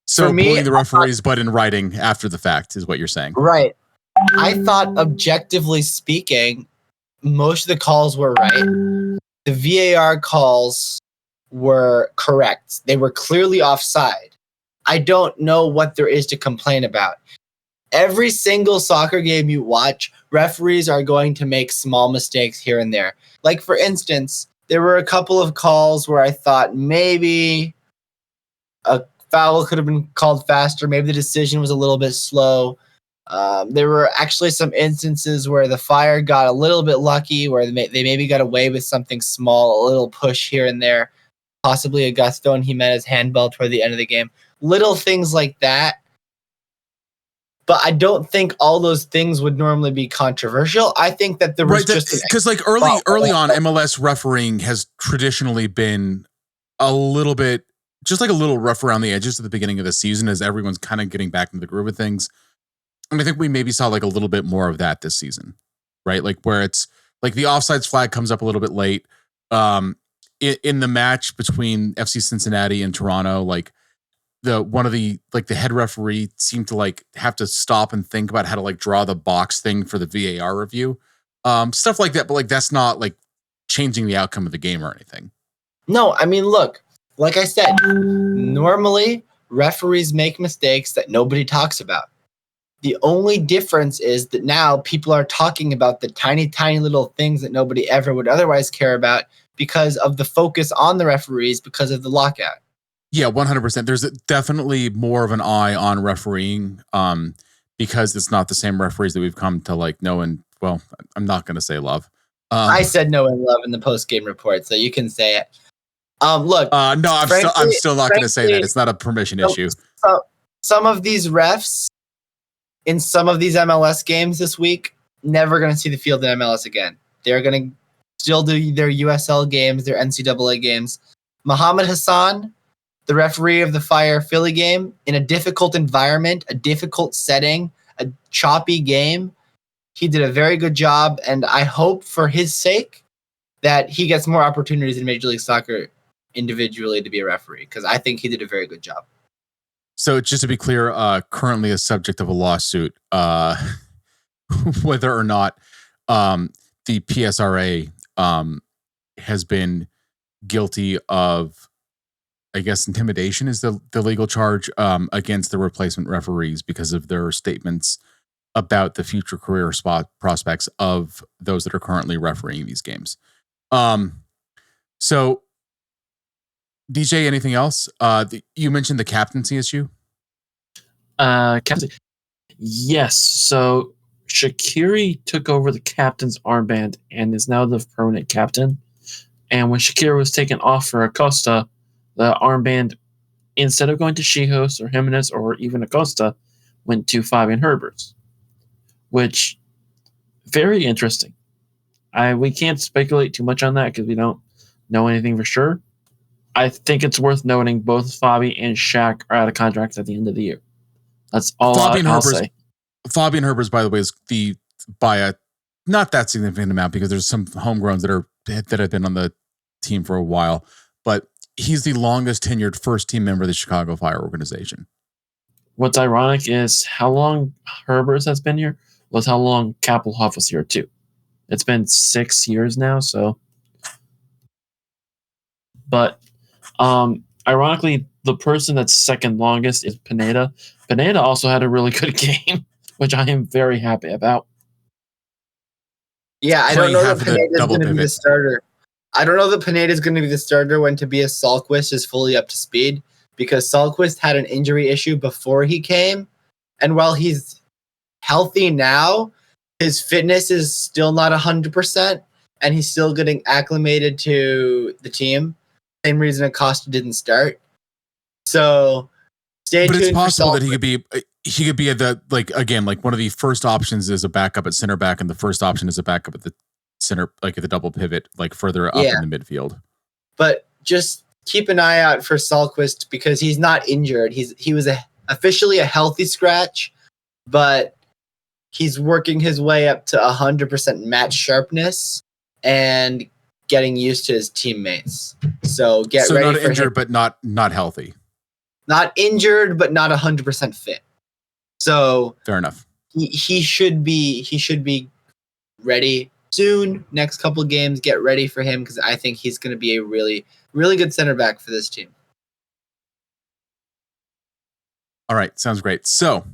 So booing the referees, but in writing after the fact is what you're saying. Right. I thought, objectively speaking, most of the calls were right. The VAR calls were correct. They were clearly offside. I don't know what there is to complain about. Every single soccer game you watch, referees are going to make small mistakes here and there. Like, for instance, there were a couple of calls where I thought maybe a foul could have been called faster. Maybe the decision was a little bit slow. There were actually some instances where the Fire got a little bit lucky, where they maybe got away with something small, a little push here and there, possibly Augusto and Jimenez handball toward the end of the game. Little things like that. But I don't think all those things would normally be controversial. I think that there was just because like early on, MLS refereeing has traditionally been a little bit just like a little rough around the edges at the beginning of the season as everyone's kind of getting back into the groove of things. And I think we maybe saw like a little bit more of that this season, right? Like where it's like the offsides flag comes up a little bit late. In the match between FC Cincinnati and Toronto, like the head referee seemed to like have to stop and think about how to like draw the box thing for the VAR review. Stuff like that, but like that's not like changing the outcome of the game or anything. No, I mean, look, like I said, normally referees make mistakes that nobody talks about. The only difference is that now people are talking about the tiny, tiny little things that nobody ever would otherwise care about because of the focus on the referees because of the lockout. Yeah, 100%. There's definitely more of an eye on refereeing because it's not the same referees that we've come to like know and, well, I'm not going to say love. I said know and love in the post-game report, so you can say it. Look. No, I'm still not going to say that. It's not a permission issue. So, some of these refs in some of these MLS games this week, never going to see the field in MLS again. They're going to still do their USL games, their NCAA games. Mohamed Hassan, the referee of the Fire Philly game, in a difficult environment, a difficult setting, a choppy game, he did a very good job, and I hope for his sake that he gets more opportunities in Major League Soccer individually to be a referee, because I think he did a very good job. So just to be clear, currently a subject of a lawsuit, whether or not the PSRA has been guilty of, I guess, intimidation is the legal charge against the replacement referees because of their statements about the future career prospects of those that are currently refereeing these games. So, DJ, anything else? You mentioned the captaincy issue. Captain. Yes. So Shaqiri took over the captain's armband and is now the permanent captain. And when Shaqiri was taken off for Acosta, the armband, instead of going to Chihos or Jimenez or even Acosta, went to Fabian Herbers, which very interesting. We can't speculate too much on that because we don't know anything for sure. I think it's worth noting both Fabi and Shaq are out of contracts at the end of the year. That's all I'll say. Fabian Herbers, by the way, is by a not that significant amount because there's some homegrowns that have been on the team for a while, but he's the longest tenured first team member of the Chicago Fire organization. What's ironic is how long Herbers has been here was how long Kappelhoff was here too. It's been 6 years now, so. But ironically, the person that's second longest is Pineda. Pineda also had a really good game, which I am very happy about. Yeah, I don't Playing know half that of the Pineda is double going to be the pivot. starter. I don't know that Pineda is going to be the starter when Tobias Sahlquist is fully up to speed, because Sahlquist had an injury issue before he came, and while he's healthy now, his fitness is still not 100%, and he's still getting acclimated to the team. Same reason Acosta didn't start. So stay But tuned it's possible for that he could be at the, like, again, like one of the first options is a backup at center back, and the first option is a backup at the center, like at the double pivot, like further up in the midfield. But just keep an eye out for Sahlquist because he's not injured. He was officially a healthy scratch, but he's working his way up to 100% match sharpness and getting used to his teammates. So get ready not for injured, him. but not healthy. Not injured, but not 100% fit. So fair enough. He should be ready soon. Next couple of games, get ready for him because I think he's going to be a really, really good center back for this team. All right, sounds great. So,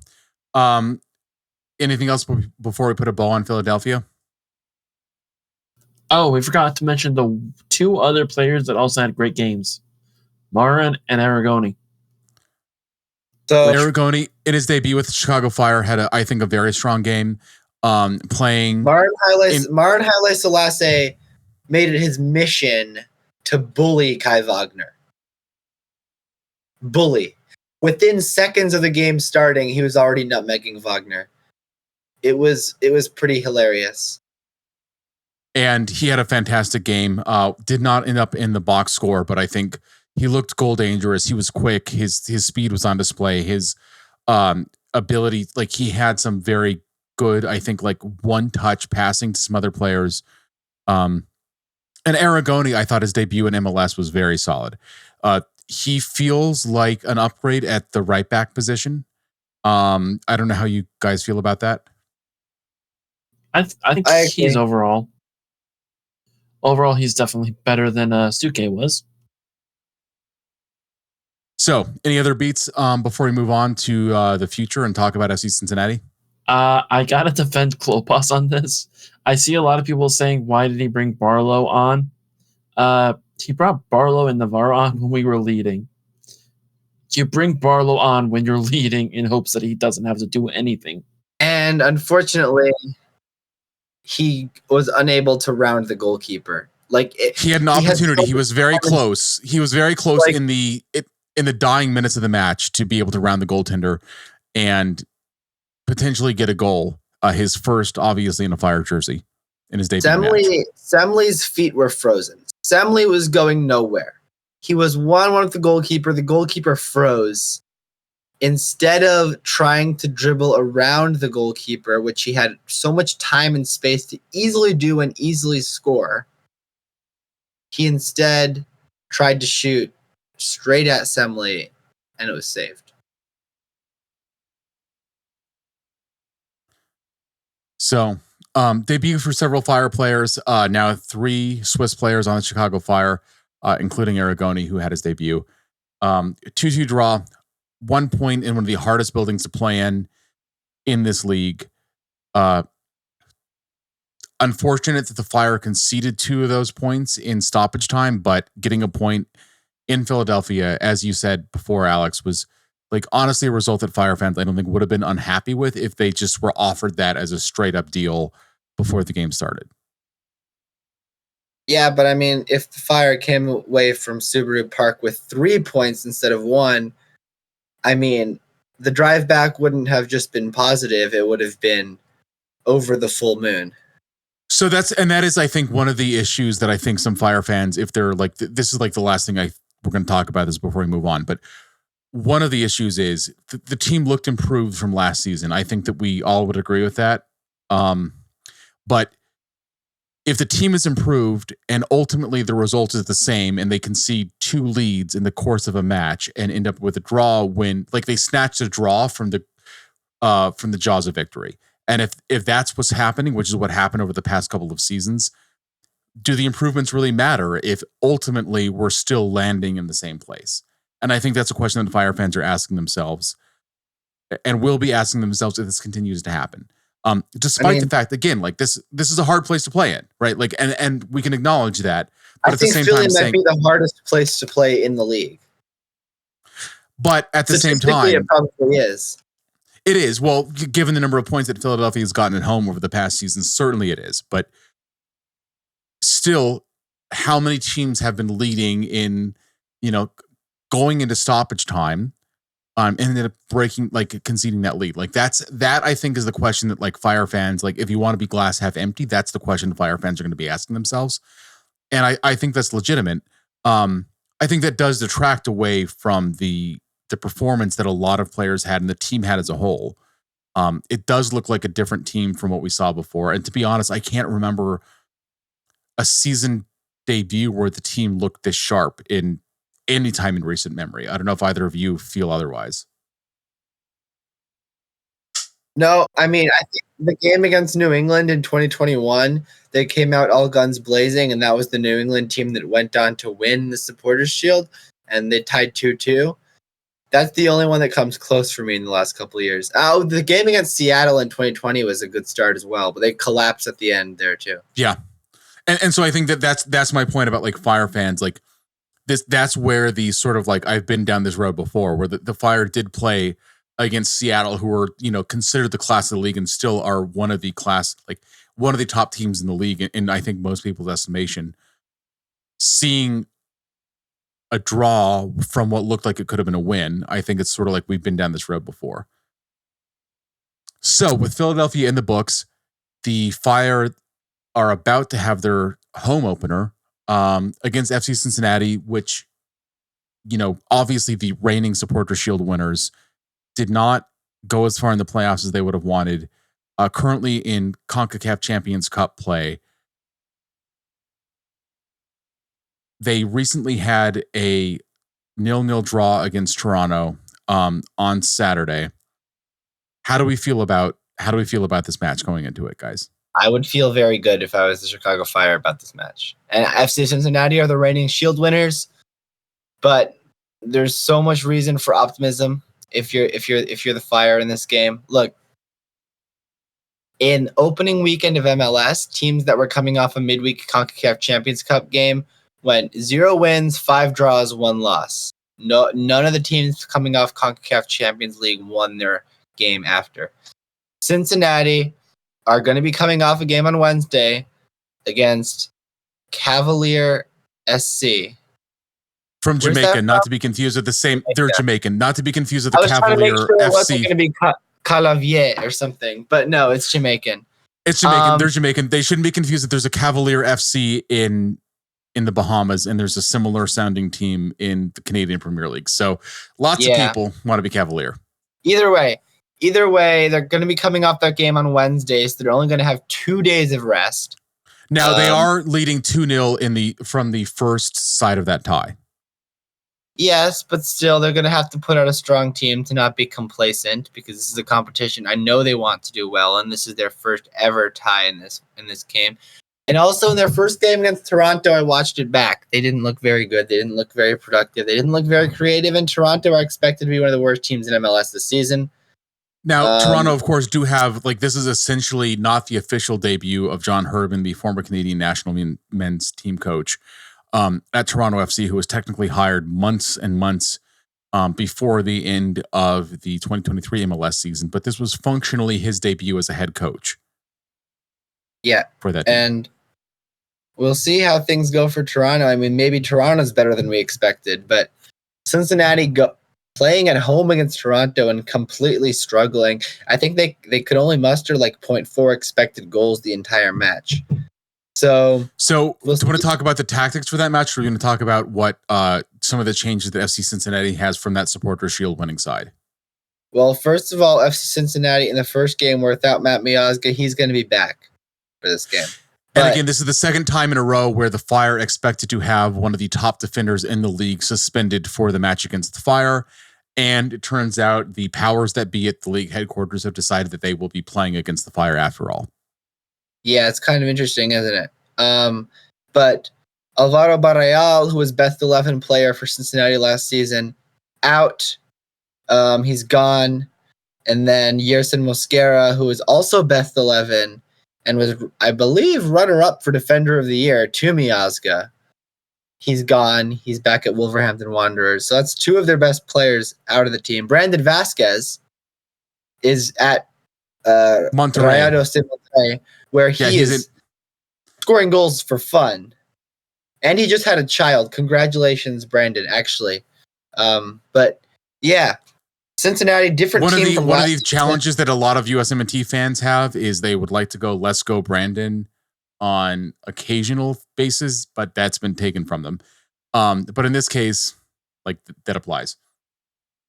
anything else before we put a bow on Philadelphia? Oh, we forgot to mention the two other players that also had great games, Marin and Aragoni. So Aragoni, in his debut with Chicago Fire, had I think a very strong game. Playing Marin Haile Selassie made it his mission to bully Kai Wagner. Bully. Within seconds of the game starting, he was already nutmegging Wagner. It was pretty hilarious. And he had a fantastic game. Did not end up in the box score, but I think he looked goal dangerous. He was quick. His speed was on display. His ability, like he had some very good, I think, like one touch passing to some other players. And Aragoni, I thought his debut in MLS was very solid. He feels like an upgrade at the right back position. I don't know how you guys feel about that. I think he's overall, he's definitely better than Stuke was. So, any other beats before we move on to the future and talk about FC Cincinnati? I got to defend Klopas on this. I see a lot of people saying, why did he bring Barlow on? He brought Barlow and Navarro on when we were leading. You bring Barlow on when you're leading in hopes that he doesn't have to do anything. And unfortunately, he was unable to round the goalkeeper. He had an opportunity. He was very close. He was very close in the dying minutes of the match to be able to round the goaltender and potentially get a goal. His first, obviously, in a Fire jersey in his debut match. Semley's feet were frozen. Semley was going nowhere. He was 1-1 with the goalkeeper. The goalkeeper froze. Instead of trying to dribble around the goalkeeper, which he had so much time and space to easily do and easily score, he instead tried to shoot straight at Semley, and it was saved. So, debut for several Fire players. Now 3 Swiss players on the Chicago Fire, including Aragoni, who had his debut. 2-2 draw. 1 point in one of the hardest buildings to play in this league. Unfortunate that the Fire conceded 2 of those points in stoppage time, but getting a point in Philadelphia, as you said before, Alex, was like honestly a result that Fire fans I don't think would have been unhappy with if they just were offered that as a straight up deal before the game started. Yeah, but I mean, if the Fire came away from Subaru Park with 3 points instead of 1, I mean, the drive back wouldn't have just been positive. It would have been over the full moon. So that is, I think, one of the issues that I think some Fire fans, if they're like, this is like the last thing we're going to talk about this before we move on. But one of the issues is the team looked improved from last season. I think that we all would agree with that. But if the team is improved and ultimately the result is the same and they concede 2 leads in the course of a match and end up with a draw when like they snatched a draw from the jaws of victory. And if that's what's happening, which is what happened over the past couple of seasons, do the improvements really matter if ultimately we're still landing in the same place? And I think that's a question that Fire fans are asking themselves and will be asking themselves if this continues to happen. Despite the fact, again, like this is a hard place to play in, right? Like, and we can acknowledge that. But I think Philly might be the hardest place to play in the league. But at the same time, it probably is. It is. Well, given the number of points that Philadelphia has gotten at home over the past season, certainly it is. But still, how many teams have been leading in, going into stoppage time, and ended up conceding that lead? Like that I think is the question that like Fire fans, like if you want to be glass half empty, that's the question Fire fans are going to be asking themselves. And I think that's legitimate. I think that does detract away from the performance that a lot of players had and the team had as a whole. It does look like a different team from what we saw before. And to be honest, I can't remember a season debut where the team looked this sharp in any time in recent memory. I don't know if either of you feel otherwise. No, I mean, I think the game against New England in 2021, they came out all guns blazing, and that was the New England team that went on to win the Supporters' Shield, and they tied 2-2. That's the only one that comes close for me in the last couple of years. Oh, the game against Seattle in 2020 was a good start as well, but they collapsed at the end there too. Yeah. And so I think that's my point about like Fire fans. Like that's where the sort of like, I've been down this road before where the Fire did play against Seattle, who were, considered the class of the league and still are one of the top teams in the league. In I think most people's estimation, seeing a draw from what looked like it could have been a win. I think it's sort of like we've been down this road before. So with Philadelphia in the books, the Fire are about to have their home opener against FC Cincinnati, which, obviously the reigning Supporters' Shield winners did not go as far in the playoffs as they would have wanted. Currently in CONCACAF Champions Cup play, they recently had a 0-0 draw against Toronto on Saturday. How do we feel about this match going into it, guys? I would feel very good if I was the Chicago Fire about this match. And FC Cincinnati are the reigning Shield winners, but there's so much reason for optimism if you're the Fire in this game. Look, in opening weekend of MLS, teams that were coming off a midweek CONCACAF Champions Cup game went 0 wins, 5 draws, 1 loss. None of the teams coming off CONCACAF Champions League won their game after. Cincinnati are going to be coming off a game on Wednesday against Cavalier SC. From Jamaica, not to be confused with the same. They're Jamaican, not to be confused with the Cavalier FC. It wasn't going to be Calavier or something, but no, it's Jamaican. It's Jamaican. They're Jamaican. They shouldn't be confused that there's a Cavalier FC in the Bahamas, and there's a similar sounding team in the Canadian Premier League. So lots of people want to be Cavalier. Either way, they're going to be coming off that game on Wednesday, so they're only going to have 2 days of rest. Now they are leading 2-0 from the first side of that tie. Yes, but still, they're going to have to put out a strong team to not be complacent because this is a competition. I know they want to do well, and this is their first ever tie in this game. And also in their first game against Toronto, I watched it back. They didn't look very good. They didn't look very productive. They didn't look very creative. And Toronto are expected to be one of the worst teams in MLS this season. Now, Toronto, of course, do have, this is essentially not the official debut of John Herdman, the former Canadian national men's team coach at Toronto FC, who was technically hired months and months before the end of the 2023 MLS season. But this was functionally his debut as a head coach. Yeah. For that team. And we'll see how things go for Toronto. I mean, maybe Toronto's better than we expected, but Cincinnati playing at home against Toronto and completely struggling. I think they could only muster 0.4 expected goals the entire match. So do you want to talk about the tactics for that match, or are you going to talk about what some of the changes that FC Cincinnati has from that Supporters' Shield winning side? Well, first of all, FC Cincinnati in the first game were without Matt Miazga. He's going to be back for this game. And again, this is the second time in a row where the Fire expected to have one of the top defenders in the league suspended for the match against the Fire. And it turns out the powers that be at the league headquarters have decided that they will be playing against the Fire after all. Yeah, it's kind of interesting, isn't it? But Alvaro Barreal, who was best 11 player for Cincinnati last season, out. He's gone. And then Yerson Mosquera, who is also best 11 and was, I believe, runner-up for Defender of the Year, to Miazga. He's gone. He's back at Wolverhampton Wanderers. So that's two of their best players out of the team. Brandon Vasquez is at Monterrey. Rayados de Monterrey, where he is scoring goals for fun. And he just had a child. Congratulations, Brandon, actually. But yeah, Cincinnati, different team from one of the challenges that a lot of USMNT fans have is they would like to go, let's go Brandon on occasional basis, but that's been taken from them. But in this case, like that applies.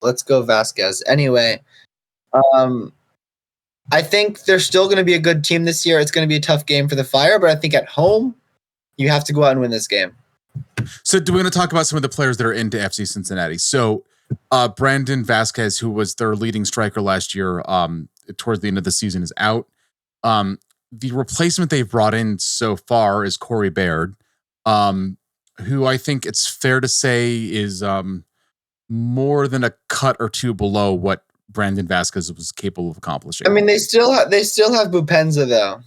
Let's go Vasquez. Anyway, I think they're still going to be a good team this year. It's going to be a tough game for the Fire, but I think at home, you have to go out and win this game. So do we want to talk about some of the players that are into FC Cincinnati? So Brandon Vasquez, who was their leading striker last year, towards the end of the season, is out. The replacement they've brought in so far is Corey Baird, who I think it's fair to say is more than a cut or two below what Brandon Vasquez was capable of accomplishing. I mean, they still have Bupenza, though,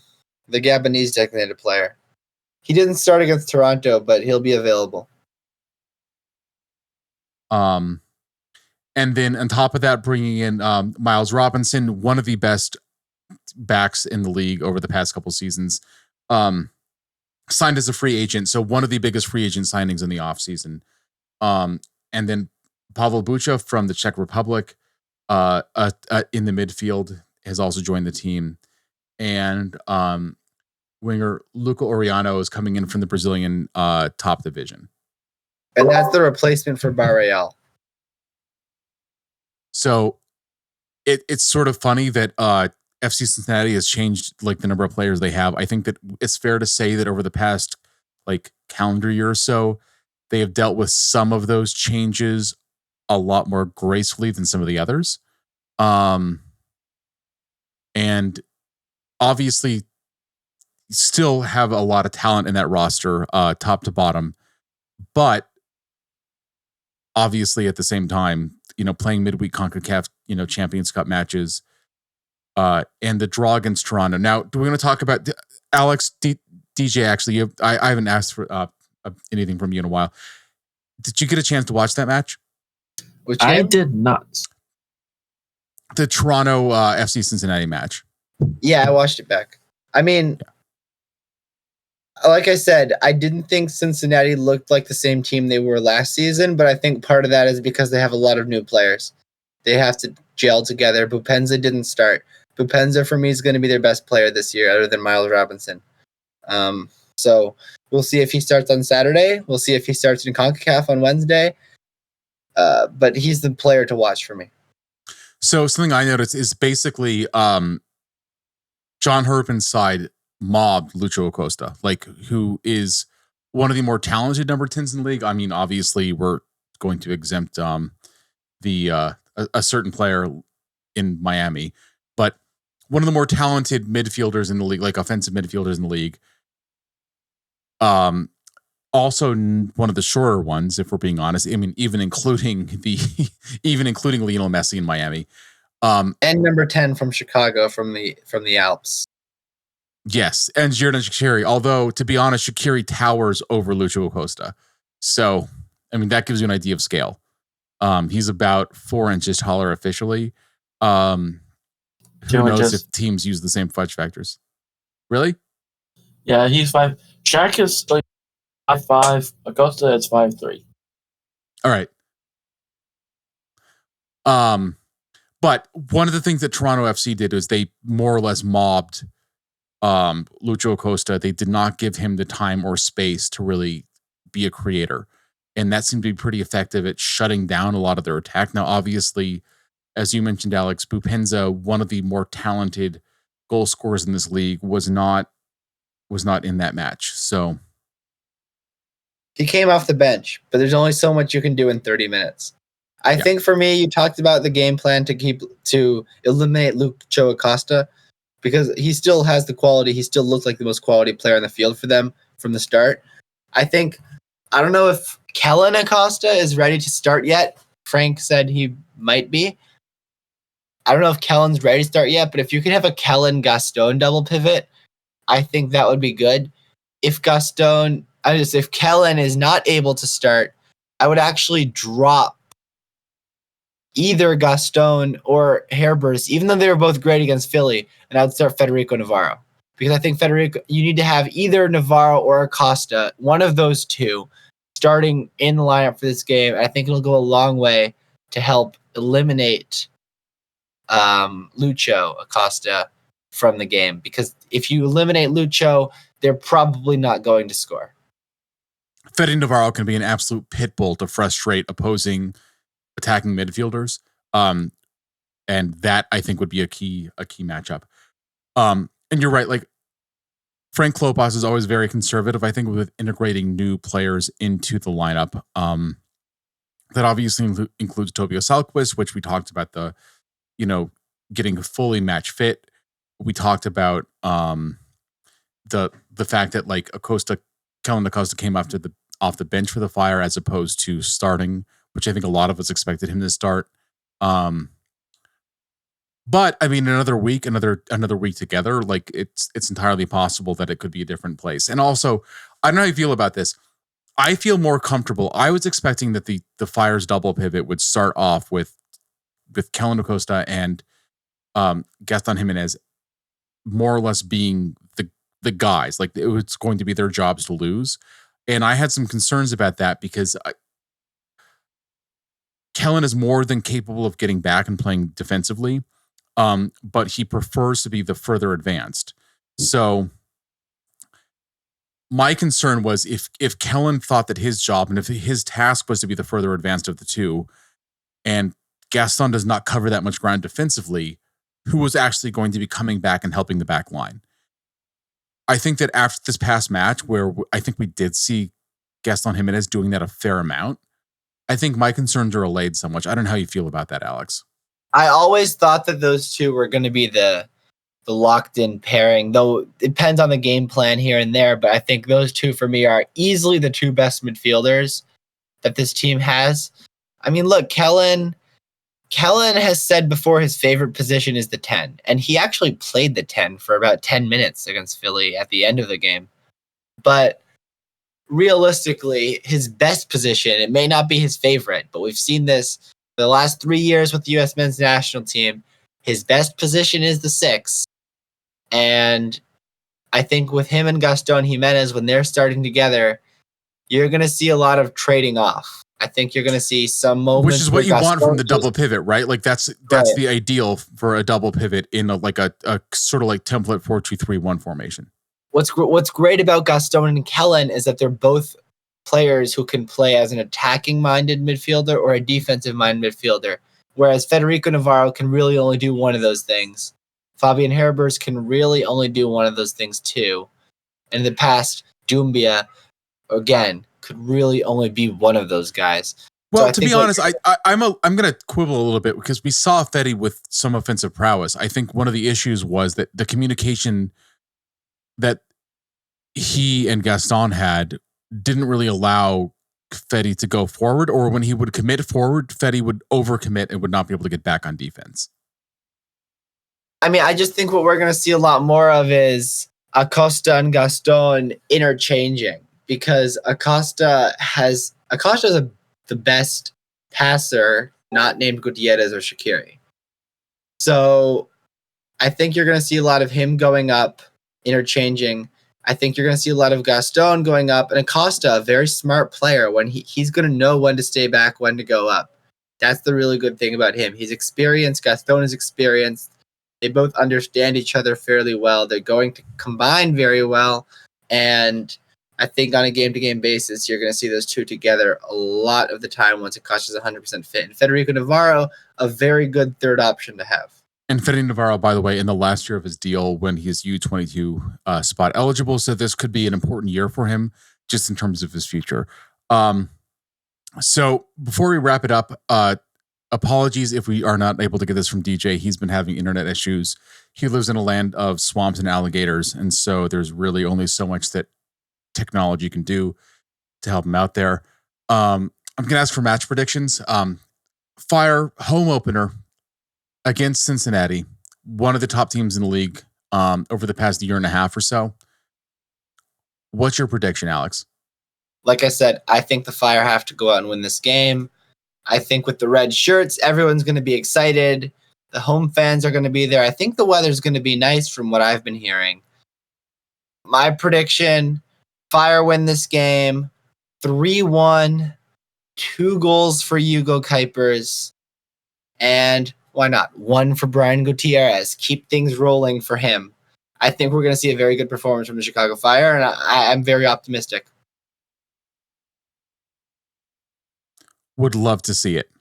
the Gabonese designated player. He didn't start against Toronto, but he'll be available. And then on top of that, bringing in Miles Robinson, one of the best backs in the league over the past couple seasons, signed as a free agent. So one of the biggest free agent signings in the offseason. And then Pavel Bucha from the Czech Republic in the midfield has also joined the team. And winger Luca Oriano is coming in from the Brazilian top division. And that's the replacement for Barreal. So it's sort of funny that FC Cincinnati has changed like the number of players they have. I think that it's fair to say that over the past like calendar year or so, they have dealt with some of those changes a lot more gracefully than some of the others. And obviously still have a lot of talent in that roster, top to bottom, but obviously at the same time, playing midweek CONCACAF, Champions Cup matches, and the draw against Toronto. Now, do we want to talk about Alex DJ? Actually, I haven't asked for anything from you in a while. Did you get a chance to watch that match? I did not. The Toronto FC Cincinnati match. Yeah, I watched it back. I mean, like I said, I didn't think Cincinnati looked like the same team they were last season, but I think part of that is because they have a lot of new players. They have to gel together. Bupenza didn't start. Bupenza, for me, is going to be their best player this year, other than Miles Robinson. So we'll see if he starts on Saturday. We'll see if he starts in CONCACAF on Wednesday. But he's the player to watch for me. So something I noticed is basically John Herpen's side mobbed Lucho Acosta, who is one of the more talented number 10s in the league. I mean, obviously, we're going to exempt a certain player in Miami, but one of the more talented midfielders in the league, like offensive midfielders in the league. Also one of the shorter ones, if we're being honest. I mean, even including Lionel Messi in Miami. And number 10 from Chicago, from the Alps. Yes, and Xherdan Shaqiri. Although, to be honest, Shaqiri towers over Lucho Acosta. So, I mean, that gives you an idea of scale. He's about 4 inches taller officially. Who knows if teams use the same fudge factors? Really? Yeah, he's 5. Shaq is 5'5". Acosta is 5'3". All right. But one of the things that Toronto FC did was they more or less mobbed Lucho Acosta. They did not give him the time or space to really be a creator. And that seemed to be pretty effective at shutting down a lot of their attack. Now, obviously, as you mentioned, Alex, Bupenza, one of the more talented goal scorers in this league, was not in that match. So he came off the bench, but there's only so much you can do in 30 minutes. I think for me, you talked about the game plan to eliminate Lucho Acosta, because he still has the quality. He still looks like the most quality player on the field for them from the start. I don't know if Kellen Acosta is ready to start yet. Frank said he might be. I don't know if Kellen's ready to start yet, but if you could have a Kellen-Gaston double pivot, I think that would be good. If Kellen is not able to start, I would actually drop either Gaston or Herbers, even though they were both great against Philly, and I would start Federico Navarro. Because I think you need to have either Navarro or Acosta, one of those two, starting in the lineup for this game. I think it'll go a long way to help eliminate Lucho Acosta from the game. Because if you eliminate Lucho, they're probably not going to score. Fede Navarro can be an absolute pit bull to frustrate opposing attacking midfielders. And that I think would be a key matchup. And you're right, like Frank Klopas is always very conservative, I think, with integrating new players into the lineup. That obviously includes Tobio Salquist, which we talked about getting fully match fit. We talked about the fact that like Kellen Acosta came off the bench for the Fire as opposed to starting, which I think a lot of us expected him to start. But I mean, another week together, like it's entirely possible that it could be a different place. And also, I don't know how you feel about this. I feel more comfortable. I was expecting that the Fire's double pivot would start off with Kellen Acosta and Gaston Jimenez more or less being the guys. Like it was going to be their jobs to lose. And I had some concerns about that because Kellen is more than capable of getting back and playing defensively. But he prefers to be the further advanced. So my concern was if Kellen thought that his job and if his task was to be the further advanced of the two, and Gaston does not cover that much ground defensively, who was actually going to be coming back and helping the back line? I think that after this past match, where I think we did see Gaston Jimenez doing that a fair amount, I think my concerns are allayed so much. I don't know how you feel about that, Alex. I always thought that those two were going to be the locked-in pairing, though it depends on the game plan here and there, but I think those two for me are easily the two best midfielders that this team has. I mean, look, Kellen has said before his favorite position is the 10, and he actually played the 10 for about 10 minutes against Philly at the end of the game. But realistically, his best position, it may not be his favorite, but we've seen this the last 3 years with the U.S. men's national team. His best position is the 6. And I think with him and Gaston Jimenez, when they're starting together, you're going to see a lot of trading off. I think you're going to see some moments. Which is what you want from the double pivot, right? Like that's right. The ideal for a double pivot in a sort of like template 4-2-3-1 formation. What's great about Gaston and Kellen is that they're both players who can play as an attacking-minded midfielder or a defensive-minded midfielder, whereas Federico Navarro can really only do one of those things. Fabian Herbers can really only do one of those things too. And in the past, Doumbia, again, could really only be one of those guys. Well, so to be honest, I'm going to quibble a little bit because we saw Fede with some offensive prowess. I think one of the issues was that the communication that he and Gaston had didn't really allow Fede to go forward, or when he would commit forward, Fede would overcommit and would not be able to get back on defense. I mean, I just think what we're going to see a lot more of is Acosta and Gaston interchanging, because Acosta is the best passer, not named Gutierre or Shaqiri. So I think you're going to see a lot of him going up, interchanging. I think you're going to see a lot of Gaston going up, and Acosta, a very smart player, when he's going to know when to stay back, when to go up. That's the really good thing about him. He's experienced. Gaston is experienced. They both understand each other fairly well. They're going to combine very well, and I think on a game-to-game basis, you're going to see those two together a lot of the time once Acosta's 100% fit. And Federico Navarro, a very good third option to have. And Fede Navarro, by the way, in the last year of his deal when he is U22 spot eligible, so this could be an important year for him just in terms of his future. So before we wrap it up, apologies if we are not able to get this from DJ. He's been having internet issues. He lives in a land of swamps and alligators, and so there's really only so much that technology can do to help him out there. I'm going to ask for match predictions. Fire home opener against Cincinnati, one of the top teams in the league over the past year and a half or so. What's your prediction, Alex? Like I said, I think the Fire have to go out and win this game. I think with the red shirts, everyone's going to be excited. The home fans are going to be there. I think the weather's going to be nice from what I've been hearing. My prediction, Fire win this game 3-1, 2 goals for Hugo Kuipers, and why not 1 for Brian Gutierre. Keep things rolling for him. I think we're going to see a very good performance from the Chicago Fire, and I'm very optimistic. Would love to see it.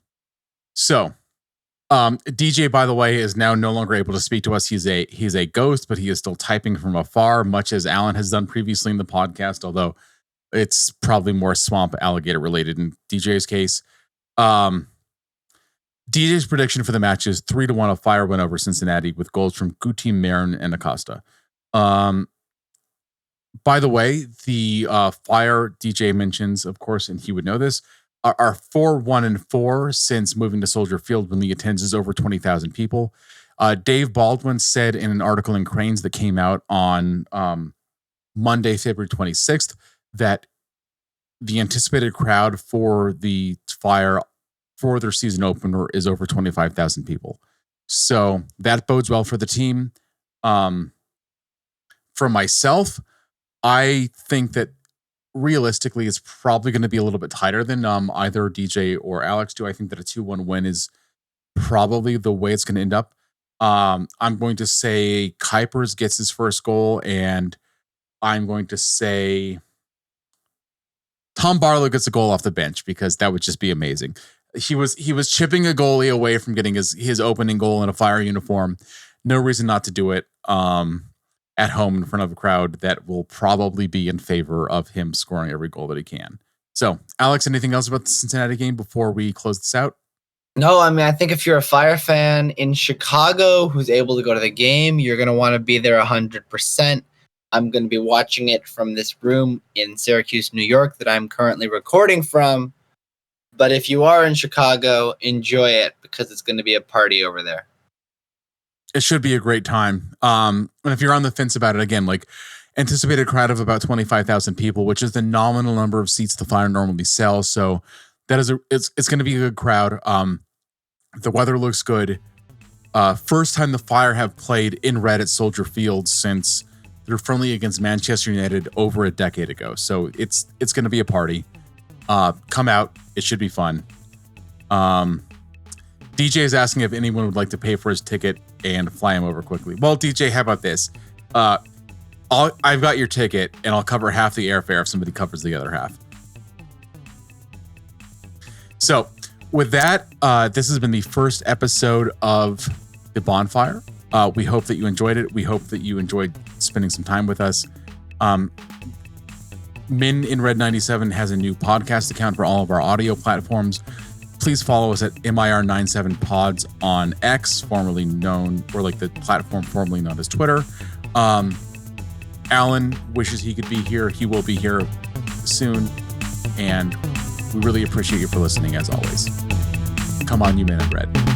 So, DJ, by the way, is now no longer able to speak to us. He's a ghost, but he is still typing from afar, much as Alan has done previously in the podcast, although it's probably more swamp alligator related in DJ's case. DJ's prediction for the match is 3-1 a Fire win over Cincinnati with goals from Gutierre, Marin, and Acosta. By the way, the Fire DJ mentions, of course, and he would know this, are 4-1-4 since moving to Soldier Field when the attendance is over 20,000 people. Dave Baldwin said in an article in Cranes that came out on Monday, February 26th, that the anticipated crowd for the Fire for their season opener is over 25,000 people. So that bodes well for the team. For myself, I think that realistically it's probably going to be a little bit tighter than either DJ or Alex do. I think that a 2-1 win is probably the way it's going to end up. I'm going to say Kuipers gets his first goal, and I'm going to say Tom Barlow gets a goal off the bench because that would just be amazing. He was chipping a goalie away from getting his opening goal in a Fire uniform. No reason not to do it at home in front of a crowd that will probably be in favor of him scoring every goal that he can. So, Alex, anything else about the Cincinnati game before we close this out? No, I mean, I think if you're a Fire fan in Chicago who's able to go to the game, you're going to want to be there 100%. I'm going to be watching it from this room in Syracuse, New York that I'm currently recording from. But if you are in Chicago, enjoy it because it's going to be a party over there. It should be a great time. And if you're on the fence about it, again, like anticipated crowd of about 25,000 people, which is the nominal number of seats the Fire normally sell. So that is it's going to be a good crowd. The weather looks good. First time the Fire have played in red at Soldier Field since their friendly against Manchester United over a decade ago. So it's going to be a party. Come out. It should be fun. DJ is asking if anyone would like to pay for his ticket and fly him over quickly. Well, DJ, how about this? I've got your ticket, and I'll cover half the airfare if somebody covers the other half. So, with that, this has been the first episode of The Bonfire. We hope that you enjoyed it. We hope that you enjoyed spending some time with us. Min in Red 97 has a new podcast account for all of our audio platforms. Please follow us at MIR97Pods on X, formerly known, or like the platform formerly known as Twitter. Alan wishes he could be here. He will be here soon. And we really appreciate you for listening, as always. Come on, you men in red.